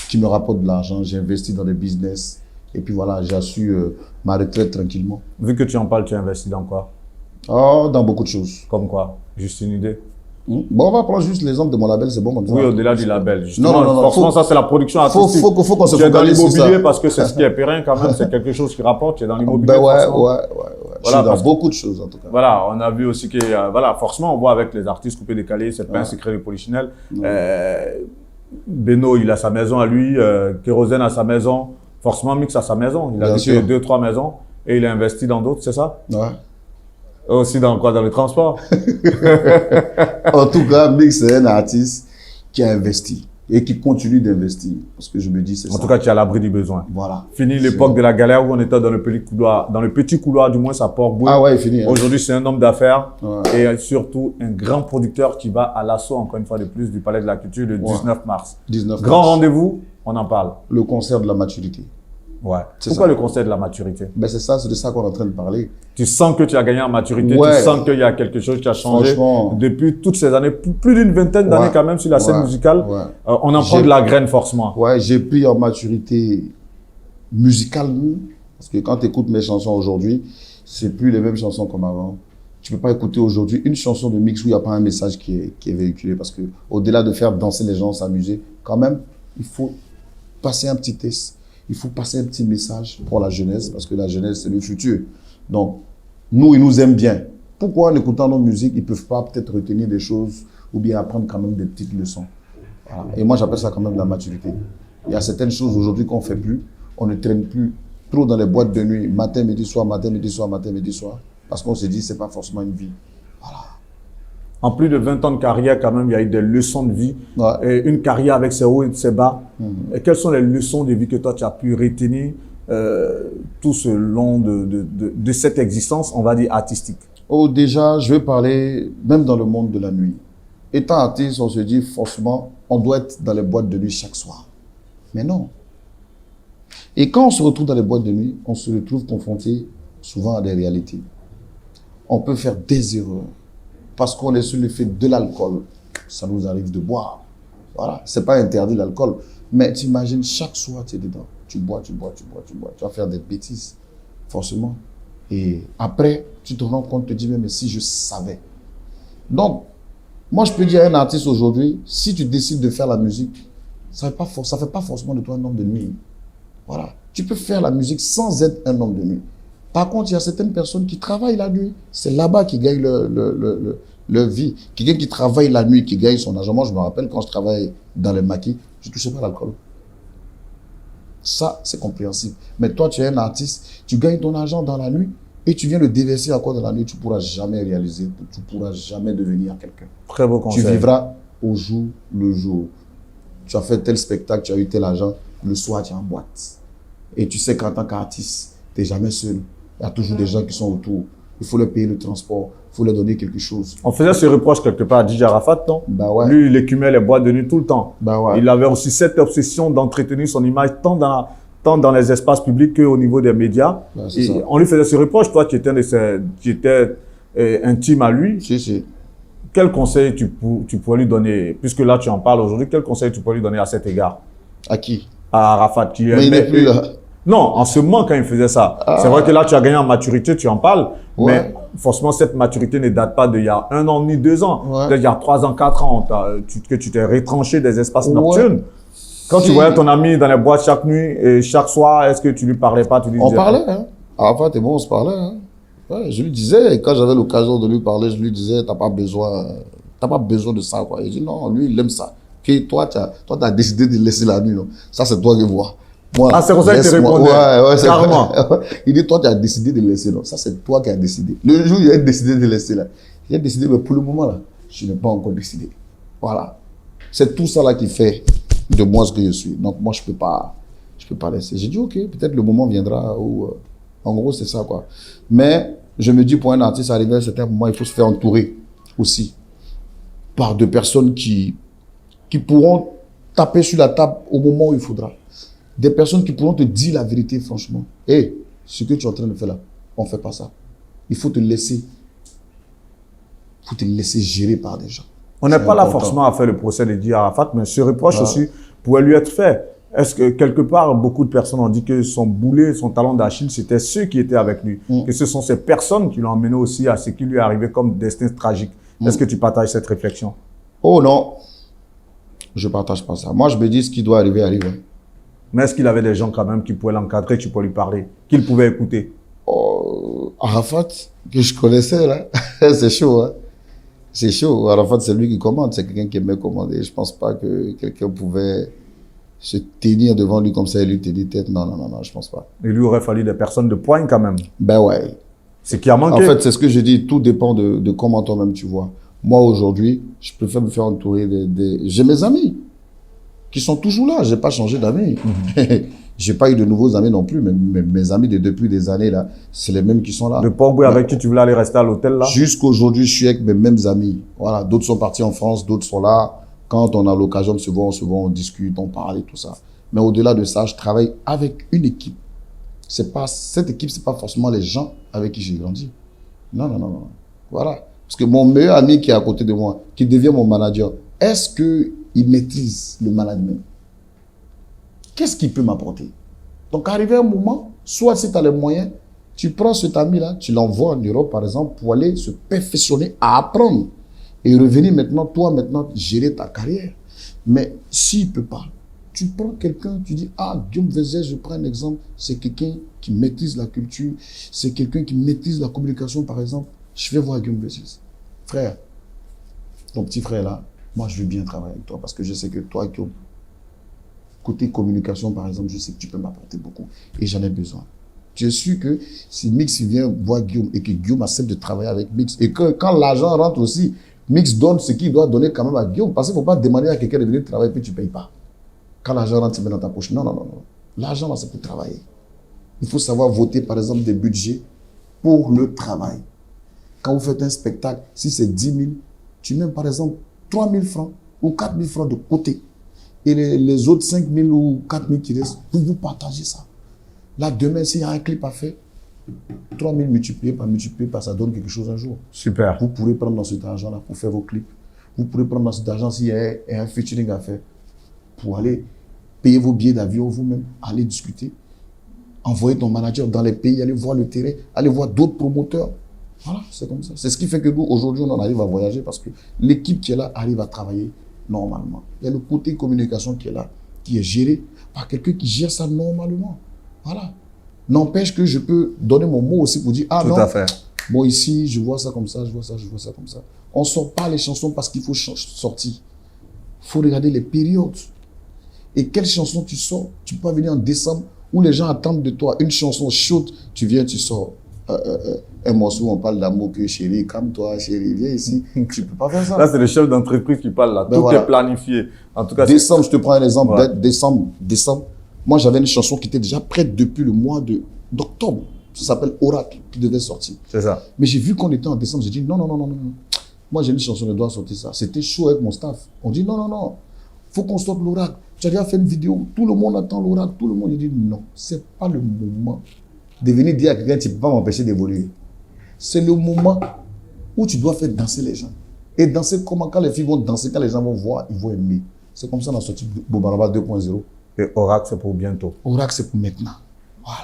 qui me rapporte de l'argent. J'ai investi dans des business. Et puis voilà, j'ai assuré ma retraite tranquillement. Vu que tu en parles, tu as investi dans quoi? Oh, dans beaucoup de choses. Comme quoi? Juste une idée? Bon, on va prendre juste l'exemple de mon label, c'est bon comme ça. Oui, au-delà du label. Non. Forcément, ça, c'est la production artistique. Faut qu'on se focalise sur l'immobilier parce que c'est ce qui est périn quand même. C'est quelque chose qui rapporte. Tu es dans l'immobilier. Ouais. Voilà, je suis dans beaucoup de choses en tout cas. Voilà, on a vu aussi que, voilà, forcément, on voit avec les artistes coupés décalés, c'est pas un secret de Polichinelle. Beno, il a sa maison à lui. Kérosène a sa maison. Forcément, Mix a sa maison. Il a acheté 2-3 maisons et il a investi dans d'autres, c'est ça? Ouais. Aussi dans quoi? Dans le transport? En tout cas, Mix est un artiste qui a investi et qui continue d'investir. Parce que je me dis, c'est ça. En tout cas, tu es à l'abri du besoin. Voilà. Fini l'époque de la galère où on était dans le petit couloir, du moins, à Port-Boué. Ah ouais, fini. Aujourd'hui, c'est un homme d'affaires et surtout un grand producteur qui va à l'assaut, encore une fois de plus, du Palais de la Culture le 19 mars. Grand rendez-vous, on en parle. Le concert de la maturité. Ouais. Pourquoi le concert de la maturité? Ben c'est de ça qu'on est en train de parler. Tu sens que tu as gagné en maturité, tu sens qu'il y a quelque chose qui a changé depuis toutes ces années, plus d'une vingtaine d'années quand même sur la scène musicale. On en prend de la graine forcément. Ouais, j'ai pris en maturité musicale parce que quand tu écoutes mes chansons aujourd'hui, c'est plus les mêmes chansons comme avant. Tu peux pas écouter aujourd'hui une chanson de Mix où il n'y a pas un message qui est véhiculé parce que au-delà de faire danser les gens, s'amuser, quand même, il faut passer un petit test. Il faut passer un petit message pour la jeunesse, parce que la jeunesse, c'est le futur. Donc, nous, ils nous aiment bien. Pourquoi en écoutant nos musiques, ils ne peuvent pas peut-être retenir des choses ou bien apprendre quand même des petites leçons? Voilà. Et moi, j'appelle ça quand même la maturité. Il y a certaines choses aujourd'hui qu'on ne fait plus. On ne traîne plus trop dans les boîtes de nuit, matin, midi, soir, matin, midi, soir, matin, midi, soir. Parce qu'on se dit, ce n'est pas forcément une vie. Voilà. En plus de 20 ans de carrière, quand même, il y a eu des leçons de vie. Ouais. Et une carrière avec ses hauts et ses bas. Et quelles sont les leçons de vie que toi, tu as pu retenir tout ce long de cette existence, on va dire, artistique? Oh, déjà, je vais parler même dans le monde de la nuit. Étant artiste, on se dit forcément, on doit être dans les boîtes de nuit chaque soir. Mais non. Et quand on se retrouve dans les boîtes de nuit, on se retrouve confronté souvent à des réalités. On peut faire des erreurs parce qu'on est sur l'effet de l'alcool. Ça nous arrive de boire. Voilà. C'est pas interdit l'alcool. Mais tu imagines, chaque soir, tu es dedans. Tu bois, tu bois, tu bois, tu bois. Tu vas faire des bêtises, forcément. Et après, tu te rends compte, tu te dis, mais si je savais. Donc, moi, je peux dire à un artiste aujourd'hui, si tu décides de faire la musique, ça ne fait pas forcément de toi un homme de nuit. Voilà. Tu peux faire la musique sans être un homme de nuit. Par contre, il y a certaines personnes qui travaillent la nuit. C'est là-bas qu'ils gagnent leur vie. Quelqu'un qui travaille la nuit, qui gagne son argent. Moi, je me rappelle quand je travaillais dans les maquis, je ne touchais pas l'alcool. Ça, c'est compréhensible. Mais toi, tu es un artiste, tu gagnes ton argent dans la nuit et tu viens le déverser à quoi dans la nuit, tu ne pourras jamais réaliser, tu ne pourras jamais devenir quelqu'un. Très beau conseil. Tu vivras au jour le jour. Tu as fait tel spectacle, tu as eu tel argent, le soir, tu es en boîte. Et tu sais qu'en tant qu'artiste, tu n'es jamais seul. Il y a toujours des gens qui sont autour. Il faut leur payer le transport, il faut leur donner quelque chose. On faisait ce reproche quelque part à DJ Arafat, non? Bah ouais. Lui, il écumait les boîtes de nuit tout le temps. Bah ouais. Il avait aussi cette obsession d'entretenir son image tant dans les espaces publics qu'au niveau des médias. Bah, et on lui faisait ce reproche. Toi, tu étais intime à lui. Si. Quel conseil tu pourrais lui donner, puisque là tu en parles aujourd'hui, quel conseil tu pourrais lui donner à cet égard? À qui? À Arafat. Mais il n'est plus là. Non, en ce moment, quand il faisait ça. C'est vrai que là, tu as gagné en maturité, tu en parles. Ouais. Mais forcément, cette maturité ne date pas d'il y a 1 an ni 2 ans. Ouais. Peut-être il y a 3 ans, 4 ans, que tu t'es retranché des espaces nocturnes. Quand tu voyais ton ami dans les boîtes chaque nuit et chaque soir, est-ce que tu lui parlais pas? On parlait, hein. Arafat et moi, on se parlait, hein. Ouais, je lui disais, quand j'avais l'occasion de lui parler, je lui disais, t'as pas besoin de ça, quoi. Il dit, non, lui, il aime ça. Puis toi, t'as décidé de laisser la nuit, non. Ça, c'est toi qui vois. Moi, c'est comme ça qu'il te répondait. Ouais, carrément. Il dit, toi, tu as décidé de laisser, non. Ça, c'est toi qui as décidé. Le jour où il a décidé de laisser, là, il a décidé, mais pour le moment, là, je n'ai pas encore décidé. Voilà. C'est tout ça, là, qui fait de moi ce que je suis. Donc, moi, je peux pas laisser. J'ai dit, OK, peut-être le moment viendra où, en gros, c'est ça, quoi. Mais, je me dis, pour un artiste, arrivé à un certain moment, il faut se faire entourer aussi par de personnes qui pourront taper sur la table au moment où il faudra. Des personnes qui pourront te dire la vérité, franchement. Hé, ce que tu es en train de faire là, on ne fait pas ça. Il faut te laisser gérer par des gens. On n'est pas là forcément à faire le procès de Didier Arafat, mais ce reproche aussi pourrait lui être fait. Est-ce que quelque part, beaucoup de personnes ont dit que son boulet, son talon d'Achille, c'était ceux qui étaient avec lui. Que ce sont ces personnes qui l'ont emmené aussi à ce qui lui est arrivé comme destin tragique. Est-ce que tu partages cette réflexion? Oh non, je ne partage pas ça. Moi, je me dis ce qui doit arriver, arrive. Mais est-ce qu'il avait des gens quand même qui pouvaient l'encadrer, tu peux lui parler, qu'il pouvait écouter? Oh, Arafat, que je connaissais là, c'est chaud, hein. C'est chaud. Arafat, c'est lui qui commande, c'est quelqu'un qui aimait commander. Je ne pense pas que quelqu'un pouvait se tenir devant lui comme ça et lui tenir tête. Non, je ne pense pas. Il lui aurait fallu des personnes de poigne quand même. Ben ouais. C'est qui a manqué. En fait, c'est ce que je dis, tout dépend de comment toi-même tu vois. Moi, aujourd'hui, je préfère me faire entourer J'ai mes amis qui sont toujours là. Je n'ai pas changé d'amis. Je n'ai pas eu de nouveaux amis non plus. Mais mes amis depuis des années, là, c'est les mêmes qui sont là. Le Pogboy avec qui tu voulais aller rester à l'hôtel, là? Jusqu'aujourd'hui, je suis avec mes mêmes amis. Voilà. D'autres sont partis en France, d'autres sont là. Quand on a l'occasion de se voir, on discute, on parle et tout ça. Mais au-delà de ça, je travaille avec une équipe. Cette équipe, ce n'est pas forcément les gens avec qui j'ai grandi. Non. Voilà. Parce que mon meilleur ami qui est à côté de moi, qui devient mon manager, est-ce qu'il maîtrise le management? Qu'est-ce qu'il peut m'apporter? Donc, arrivé un moment, soit si tu as les moyens, tu prends cet ami-là, tu l'envoies en Europe, par exemple, pour aller se perfectionner, à apprendre. Et revenir maintenant, gérer ta carrière. Mais s'il ne peut pas, tu prends quelqu'un, tu dis, Guillaume Vezès, je prends un exemple, c'est quelqu'un qui maîtrise la culture, c'est quelqu'un qui maîtrise la communication, par exemple. Je vais voir Guillaume Vezeuse. Frère, ton petit frère là, moi je veux bien travailler avec toi parce que je sais que toi, Guillaume, côté communication par exemple, je sais que tu peux m'apporter beaucoup et j'en ai besoin. Je suis que si Mix vient voir Guillaume et que Guillaume accepte de travailler avec Mix et que quand l'argent rentre aussi, Mix donne ce qu'il doit donner quand même à Guillaume parce qu'il ne faut pas demander à quelqu'un de venir travailler et puis tu ne payes pas. Quand l'argent rentre, tu mets dans ta poche. Non, non, non, non. L'argent là, c'est pour travailler. Il faut savoir voter par exemple des budgets pour le travail. Quand vous faites un spectacle, si c'est 10 000, tu mets par exemple 3 000 francs ou 4 000 francs de côté. Et les autres 5 000 ou 4 000 qui restent, vous partagez ça. Là, demain, s'il y a un clip à faire, 3 000 multipliés par, ça donne quelque chose un jour. Super. Vous pourrez prendre dans cet argent-là pour faire vos clips. Vous pourrez prendre dans cet argent s'il y a un featuring à faire pour aller payer vos billets d'avion vous-même, aller discuter. Envoyer ton manager dans les pays, aller voir le terrain, aller voir d'autres promoteurs. Voilà, c'est comme ça. C'est ce qui fait que nous, aujourd'hui, on en arrive à voyager parce que l'équipe qui est là arrive à travailler normalement. Il y a le côté communication qui est là, qui est géré par quelqu'un qui gère ça normalement. Voilà. N'empêche que je peux donner mon mot aussi pour dire, ah non, tout à fait. Bon, ici, je vois ça comme ça, je vois ça comme ça. On ne sort pas les chansons parce qu'il faut sortir. Il faut regarder les périodes. Et quelle chanson tu sors? Tu peux pas venir en décembre où les gens attendent de toi une chanson chaude. Tu viens, tu sors un morceau où on parle d'amour, que chérie, calme-toi, chérie, viens ici. Tu peux pas faire ça. Là, c'est le chef d'entreprise qui parle là. Ben Tout voilà. est planifié. En tout cas, décembre, je te prends un exemple. Ouais. Décembre. Moi, j'avais une chanson qui était déjà prête depuis le mois d'octobre. Ça s'appelle Oracle, qui devait sortir. c'est ça. Mais j'ai vu qu'on était en décembre, j'ai dit non. Moi, j'ai une chanson, je dois sortir ça. C'était chaud avec mon staff. On dit non. Faut qu'on sorte l'Oracle. Tu as déjà fait une vidéo, tout le monde attend l'Oracle, tout le monde. J'ai dit non, c'est pas le moment de venir dire à quelqu'un, tu ne peux pas m'empêcher d'évoluer. C'est le moment où tu dois faire danser les gens. Et danser comment? Quand les filles vont danser, quand les gens vont voir, ils vont aimer. C'est comme ça qu'on a sorti Bobaraba 2.0. Et Oracle, c'est pour bientôt. Oracle, c'est pour maintenant. Voilà.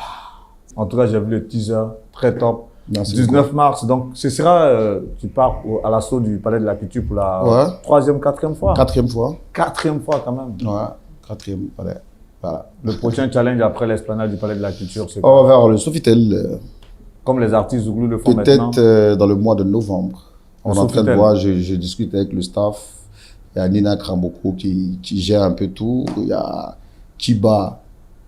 En tout cas, j'ai vu le teaser, très top. Merci 19 mars, donc ce sera, tu pars à l'assaut du Palais de la Culture pour la Ouais. troisième, quatrième fois. Quatrième fois. Quatrième fois quand même. Ouais. Quatrième. Voilà. Le prochain challenge après l'esplanade du Palais de la Culture, c'est On va vers le Sofitel. comme les artistes Zouglou le font maintenant. Peut-être dans le mois de novembre. On est en train de Sofitel. voir, je discute avec le staff. Il y a Nina Kramoko qui gère un peu tout. Il y a Kiba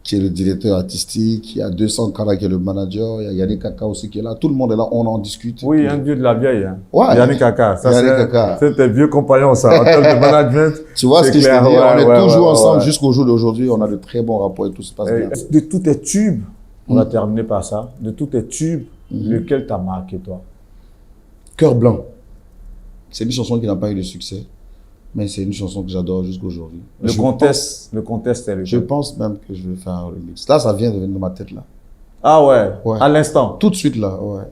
qui est le directeur artistique. Il y a 200 Kara qui est le manager. Il y a Yannick Kaka aussi qui est là. Tout le monde est là, on en discute. Oui, un vieux de la vieille. Hein. Ouais. Yannick Kaka. Ça, Yannick Kaka. c'est tes vieux compagnons, ça. En termes de management. Tu vois ce c'est que je clair. te dis? On est Ouais, toujours ouais, ensemble ouais. jusqu'au jour d'aujourd'hui. On a de très bons rapports et tout se passe bien. De tous tes tubes, on va terminer par ça. De tous tes tubes, lequel t'a marqué, toi? Cœur blanc. C'est une chanson qui n'a pas eu de succès. Mais c'est une chanson que j'adore jusqu'aujourd'hui. Le contest, c'est le Je pense même que je vais faire un remix. Là, ça vient de venir dans ma tête, là. Ah ouais, Ouais. à l'instant. Tout de suite, là, ouais.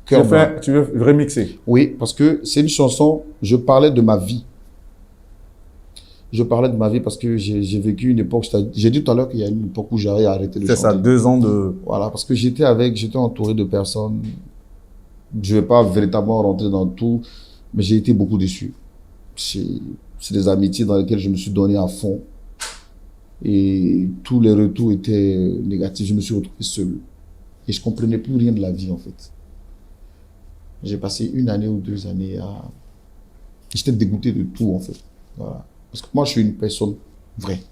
Tu Cœur blanc. veux remixer. Oui, parce que c'est une chanson, je parlais de ma vie. Je parlais de ma vie parce que j'ai vécu une époque, j'ai dit tout à l'heure qu'il y a une époque où j'avais arrêté de C'est chanter. ça, 2 ans de... Voilà, parce que j'étais entouré de personnes, je ne vais pas véritablement rentrer dans tout, mais j'ai été beaucoup déçu. C'est des amitiés dans lesquelles je me suis donné à fond. Et tous les retours étaient négatifs. Je me suis retrouvé seul. Et je ne comprenais plus rien de la vie, en fait. J'ai passé 1 année ou 2 années à... J'étais dégoûté de tout, en fait. Voilà. Parce que moi, je suis une personne vraie.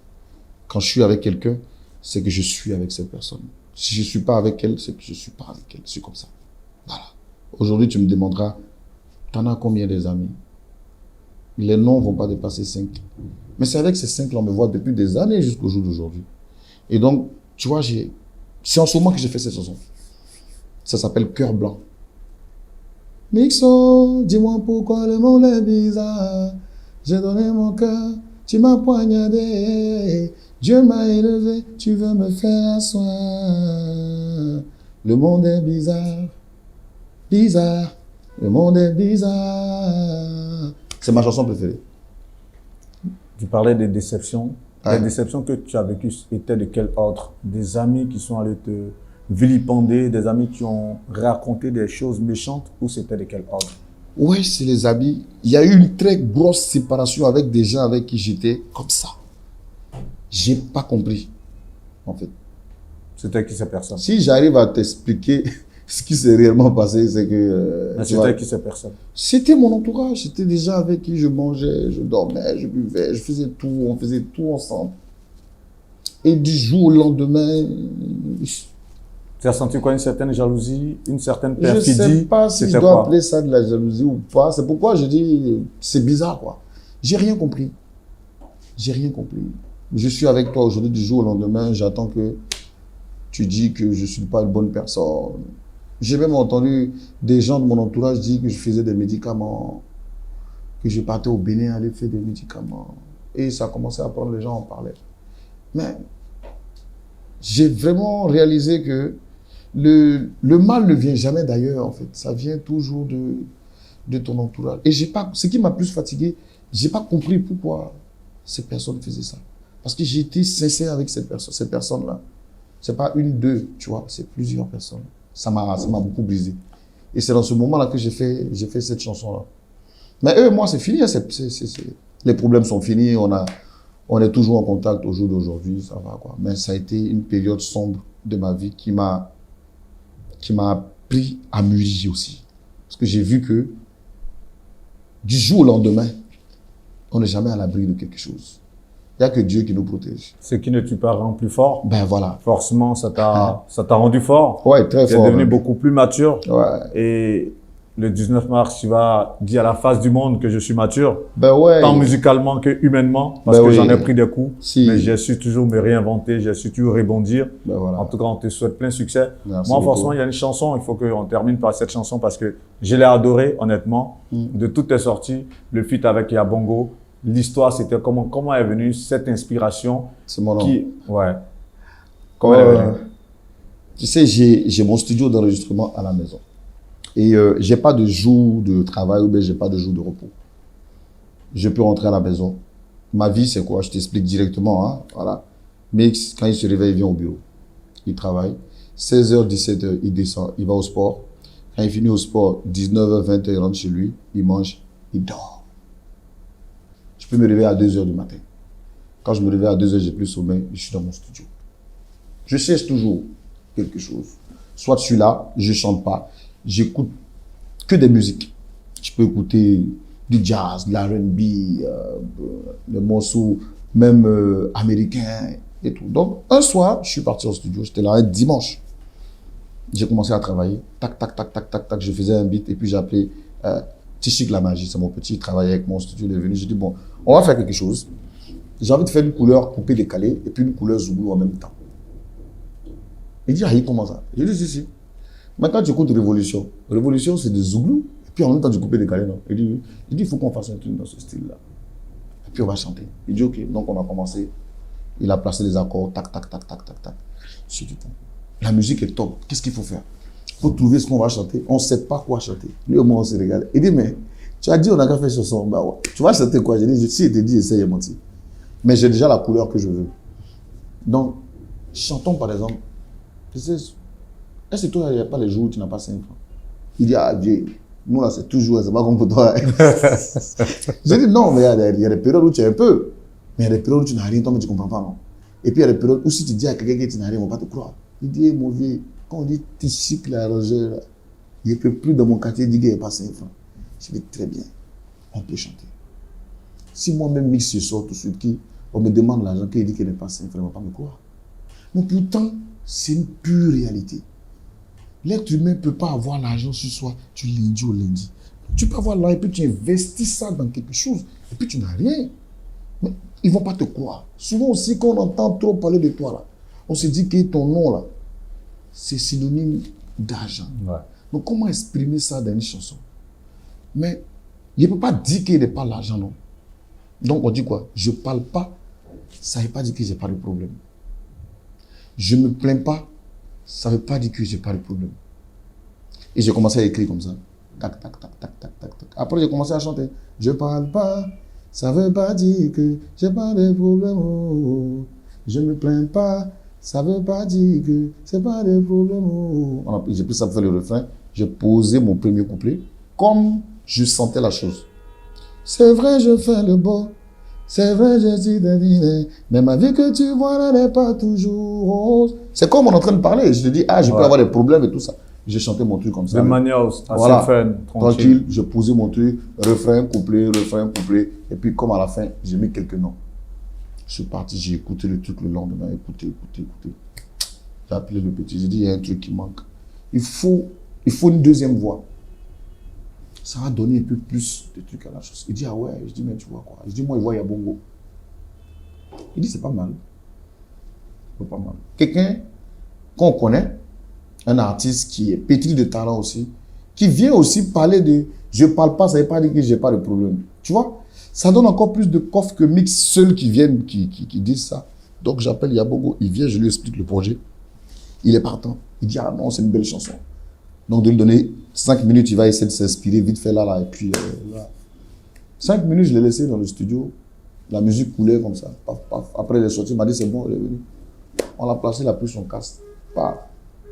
Quand je suis avec quelqu'un, c'est que je suis avec cette personne. Si je ne suis pas avec elle, c'est que je ne suis pas avec elle. C'est comme ça. Voilà. Aujourd'hui, tu me demanderas, t'en as combien des amis? Les noms ne vont pas dépasser 5. Mais c'est avec ces 5-là, on me voit depuis des années jusqu'au jour d'aujourd'hui. Et donc, tu vois, c'est en ce moment que j'ai fait cette chanson. Ça s'appelle Cœur blanc. Mixo, dis-moi pourquoi le monde est bizarre. J'ai donné mon cœur, tu m'as poignardé. Dieu m'a élevé, tu veux me faire asseoir. Le monde est bizarre, bizarre. Le monde est bizarre. C'est ma chanson préférée. Tu parlais des déceptions. Ouais. Les déceptions que tu as vécues étaient de quel ordre? Des amis qui sont allés te vilipender, des amis qui ont raconté des choses méchantes, ou c'était de quel ordre? Oui, c'est les amis. Il y a eu une très grosse séparation avec des gens avec qui j'étais comme ça. J'ai pas compris, en fait. C'était qui ces personnes? Si j'arrive à t'expliquer Ce qui s'est réellement passé, c'est que... C'était qui ces personnes? C'était mon entourage. C'était des gens avec qui je mangeais, je dormais, je buvais, je faisais tout. On faisait tout ensemble. Et du jour au lendemain... Tu as senti quoi? Une certaine jalousie, une certaine perfidie? Je ne sais pas si je dois appeler ça de la jalousie ou pas. C'est pourquoi je dis, c'est bizarre, quoi. J'ai rien compris. J'ai rien compris. Je suis avec toi aujourd'hui du jour au lendemain. J'attends que tu dis que je ne suis pas une bonne personne. J'ai même entendu des gens de mon entourage dire que je faisais des médicaments, que je partais au Bénin aller faire des médicaments. Et ça a commencé à prendre, les gens en parlaient. Mais j'ai vraiment réalisé que le mal ne vient jamais d'ailleurs, en fait. Ça vient toujours de ton entourage. Et ce qui m'a plus fatigué, je n'ai pas compris pourquoi ces personnes faisaient ça. Parce que j'ai été sincère avec ces personnes-là. Ce n'est pas une, deux, tu vois, c'est plusieurs personnes. Ça m'a beaucoup brisé. Et c'est dans ce moment-là que j'ai fait cette chanson-là. Mais eux, moi, c'est fini. Les problèmes sont finis. On est toujours en contact au jour d'aujourd'hui. Ça va, quoi. Mais ça a été une période sombre de ma vie qui m'a appris à mûrir aussi. Parce que j'ai vu que du jour au lendemain, on n'est jamais à l'abri de quelque chose. Il n'y a que Dieu qui nous protège. Ce qui ne tue pas rend plus fort. Ben voilà. Forcément, ça t'a rendu fort. Ouais, très fort. Tu es devenu beaucoup plus mature. Ouais. Et le 19 mars, tu vas dire à la face du monde que je suis mature. Ben ouais. Tant musicalement que humainement. Parce que j'en ai pris des coups. Si. Mais j'ai su toujours me réinventer. J'ai su toujours rebondir. Ben voilà. En tout cas, on te souhaite plein succès. Merci Moi, beaucoup. forcément, il y a une chanson. Il faut qu'on termine par cette chanson parce que je l'ai adorée, honnêtement. De toutes tes sorties, le feat avec Yabongo. L'histoire, c'était comment est venue cette inspiration? C'est mon nom. Ouais. Comment elle est venue? Tu sais, j'ai mon studio d'enregistrement à la maison. Et j'ai pas de jour de travail ou bien j'ai pas de jour de repos. Je peux rentrer à la maison. Ma vie, c'est quoi? Je t'explique directement. Hein? Voilà. Mix, quand il se réveille, il vient au bureau. Il travaille. 16h, 17h, il descend. Il va au sport. Quand il finit au sport, 19h, 20h, il rentre chez lui. Il mange. Il dort. Je peux me réveiller à 2h du matin. Quand je me réveille à 2h, j'ai plus sommeil, je suis dans mon studio. Je cherche toujours quelque chose. Soit je suis là, je chante pas, j'écoute que des musiques. Je peux écouter du jazz, de l'R&B, des morceaux même américains et tout. Donc, un soir, je suis parti au studio, j'étais là un dimanche. J'ai commencé à travailler, tac, tac, tac, tac, tac, tac, je faisais un beat et puis j'ai appelé Tichik la magie, c'est mon petit, il travaillait avec mon studio, il est venu, j'ai dit bon, on va faire quelque chose. J'ai envie de faire une couleur coupée décalée et puis une couleur zouglou en même temps. Il dit, ah, comment ça? J'ai dit, si. Maintenant, tu écoutes Révolution. Révolution, c'est des zouglous et puis en même temps, du coupé décalé, non? Il dit, il faut qu'on fasse un truc dans ce style-là. Et puis on va chanter. Il dit, ok. Donc on a commencé. Il a placé les accords, tac, tac, tac, tac, tac, tac. J'ai dit, bon, la musique est top. Qu'est-ce qu'il faut faire? Il faut trouver ce qu'on va chanter. On ne sait pas quoi chanter. Lui et moi, on se regarde. Il dit, mais tu as dit, on a qu'à faire chanson. Bah ouais. Tu vas chanter quoi? J'ai dit, si il te dit, essaye, menti. Mais j'ai déjà la couleur que je veux. Donc, chantons par exemple. Tu sais, est-ce que toi, il n'y a pas les jours où tu n'as pas 5 francs? Il dit, ah Dieu, nous là, c'est toujours, c'est pas comme pour toi. J'ai dit, non, mais il y a des périodes où tu as un peu. Mais il y a des périodes où tu n'as rien, toi, mais tu ne comprends pas, non? Et puis il y a des périodes où si tu dis à quelqu'un que tu n'as rien, on ne va pas te croire. Il dit, mon vieux, quand on dit Tichik l'arrangeur, il ne peut plus dans mon quartier dire qu'il n'y a pas 5 francs. Je dis, très bien, on peut chanter. Si moi-même mix se sort tout de suite, on me demande l'argent, qu'il dit qu'il n'est pas 5 francs, il ne va pas me croire. Mais pourtant, c'est une pure réalité. L'être humain ne peut pas avoir l'argent sur soi du lundi au lundi. Tu peux avoir l'argent et puis tu investis ça dans quelque chose et puis tu n'as rien. Mais ils ne vont pas te croire. Souvent aussi, quand on entend trop parler de toi, là, on se dit que ton nom, là, c'est synonyme d'argent. Ouais. Donc, comment exprimer ça dans une chanson? Mais il ne peut pas dire qu'il n'y a pas l'argent, non. Donc, on dit quoi? Je ne parle pas, ça ne veut pas dire que je n'ai pas de problème. Je ne me plains pas, ça ne veut pas dire que je n'ai pas de problème. Et j'ai commencé à écrire comme ça. Tac, tac, tac, tac, tac, tac, tac. Après, j'ai commencé à chanter. Je ne parle pas, ça ne veut pas dire que je n'ai pas de problème. Oh. Je ne me plains pas, ça ne veut pas dire que ce n'est pas de problème. Oh. J'ai pris ça pour faire le refrain. J'ai posé mon premier couplet comme je sentais la chose. C'est vrai, je fais le beau. C'est vrai, je dis des dîners. Mais ma vie que tu vois, elle n'est pas toujours rose. C'est comme on est en train de parler. Je te dis, ah, je peux avoir des problèmes et tout ça. j'ai chanté mon truc comme ça. De manière assez voilà, fun, tranquille. J'ai posé mon truc, refrain, couplet, et puis comme à la fin, j'ai mis quelques noms. Je suis parti, j'ai écouté le truc le lendemain, écouté. J'ai appelé le petit, j'ai dit, il y a un truc qui manque. Il faut une deuxième voix. Ça va donner un peu plus de trucs à la chose. Il dit, ah ouais, je dis, mais tu vois quoi? Je dis, moi, il voit Yabongo. Il dit, c'est pas mal. C'est pas mal. Quelqu'un qu'on connaît, un artiste qui est pétri de talent aussi, qui vient aussi parler de je parle pas, ça ne veut pas dire que j'ai pas de problème. Tu vois, ça donne encore plus de coffre que Mix seul qui viennent, qui disent ça. Donc j'appelle Yabongo, il vient, je lui explique le projet. Il est partant. Il dit, ah non, c'est une belle chanson. Donc de lui donner 5 minutes, il va essayer de s'inspirer vite fait là, et puis là. 5 minutes, je l'ai laissé dans le studio. La musique coulait comme ça. Paf, paf. Après, il est sorti, il m'a dit, c'est bon, il est venu. On l'a placé, il a pris son casque. Paf.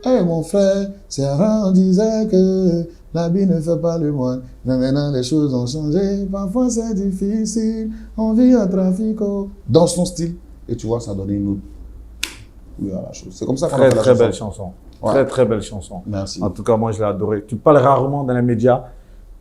Hey, mon frère, c'est rare, on disait que l'habit ne fait pas le moine. Mais maintenant, les choses ont changé. Parfois, c'est difficile. On vit un trafic. Dans son style. Et tu vois, ça a donné une autre couleur à la chose. C'est comme ça qu'on a fait la chanson. Très belle chanson. Ouais. Très belle chanson. Merci. En tout cas, moi, je l'ai adoré. Tu parles rarement dans les médias.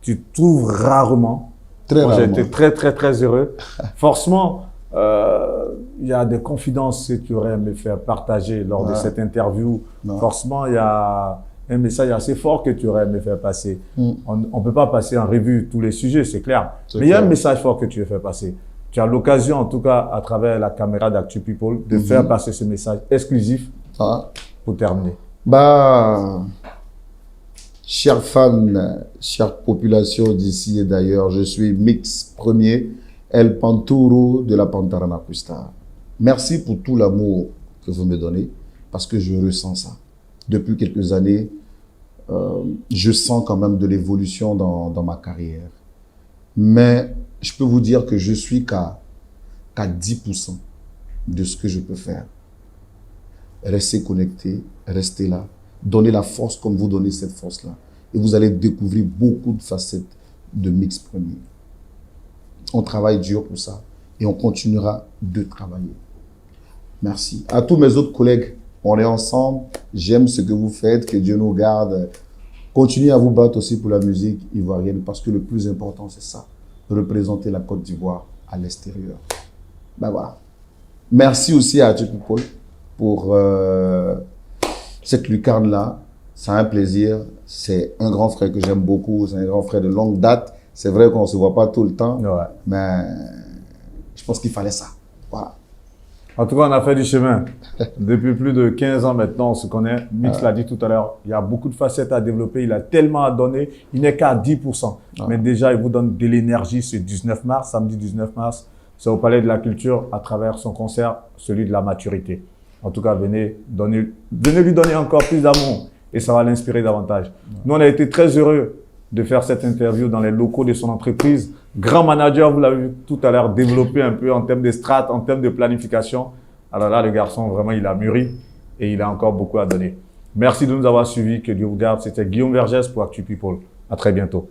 Tu trouves rarement. Très rarement. J'ai été très heureux. Forcément, il y a des confidences que tu aurais aimé faire partager lors de cette interview. Non. Forcément, il y a un message assez fort que tu aurais aimé faire passer. On ne peut pas passer en revue tous les sujets, c'est clair. Mais il y a un message fort que tu veux faire passer. Tu as l'occasion, en tout cas, à travers la caméra d'Actu People, de faire passer ce message exclusif pour terminer. Bah, chers fans, chère population d'ici et d'ailleurs, je suis Mix Premier, El Panturo de la Pantarana Custa. Merci pour tout l'amour que vous me donnez, parce que je ressens ça. Depuis quelques années, je sens quand même de l'évolution dans ma carrière. Mais je peux vous dire que je suis qu'à 10% de ce que je peux faire. Restez connectés, restez là, donnez la force comme vous donnez cette force-là. Et vous allez découvrir beaucoup de facettes de Mix Premier. On travaille dur pour ça et on continuera de travailler. Merci. À tous mes autres collègues, on est ensemble. J'aime ce que vous faites, que Dieu nous garde. Continuez à vous battre aussi pour la musique ivoirienne parce que le plus important, c'est ça. Représenter la Côte d'Ivoire à l'extérieur. Ben voilà. Merci aussi à Actu People pour cette lucarne-là. C'est un plaisir. C'est un grand frère que j'aime beaucoup. C'est un grand frère de longue date. C'est vrai qu'on ne se voit pas tout le temps, mais je pense qu'il fallait ça. Voilà. En tout cas, on a fait du chemin. Depuis plus de 15 ans maintenant, on se connaît. Mix l'a dit tout à l'heure, il y a beaucoup de facettes à développer. Il a tellement à donner. Il n'est qu'à 10%. Mais déjà, il vous donne de l'énergie ce 19 mars, samedi 19 mars. C'est au Palais de la Culture à travers son concert, celui de la maturité. En tout cas, venez lui donner encore plus d'amour et ça va l'inspirer davantage. Nous, on a été très heureux de faire cette interview dans les locaux de son entreprise. Grand manager, vous l'avez vu tout à l'heure, développé un peu en termes de strat, en termes de planification. Alors là, le garçon, vraiment, il a mûri et il a encore beaucoup à donner. Merci de nous avoir suivis. Que Dieu vous garde. C'était Guillaume Vergès pour Actu People. À très bientôt.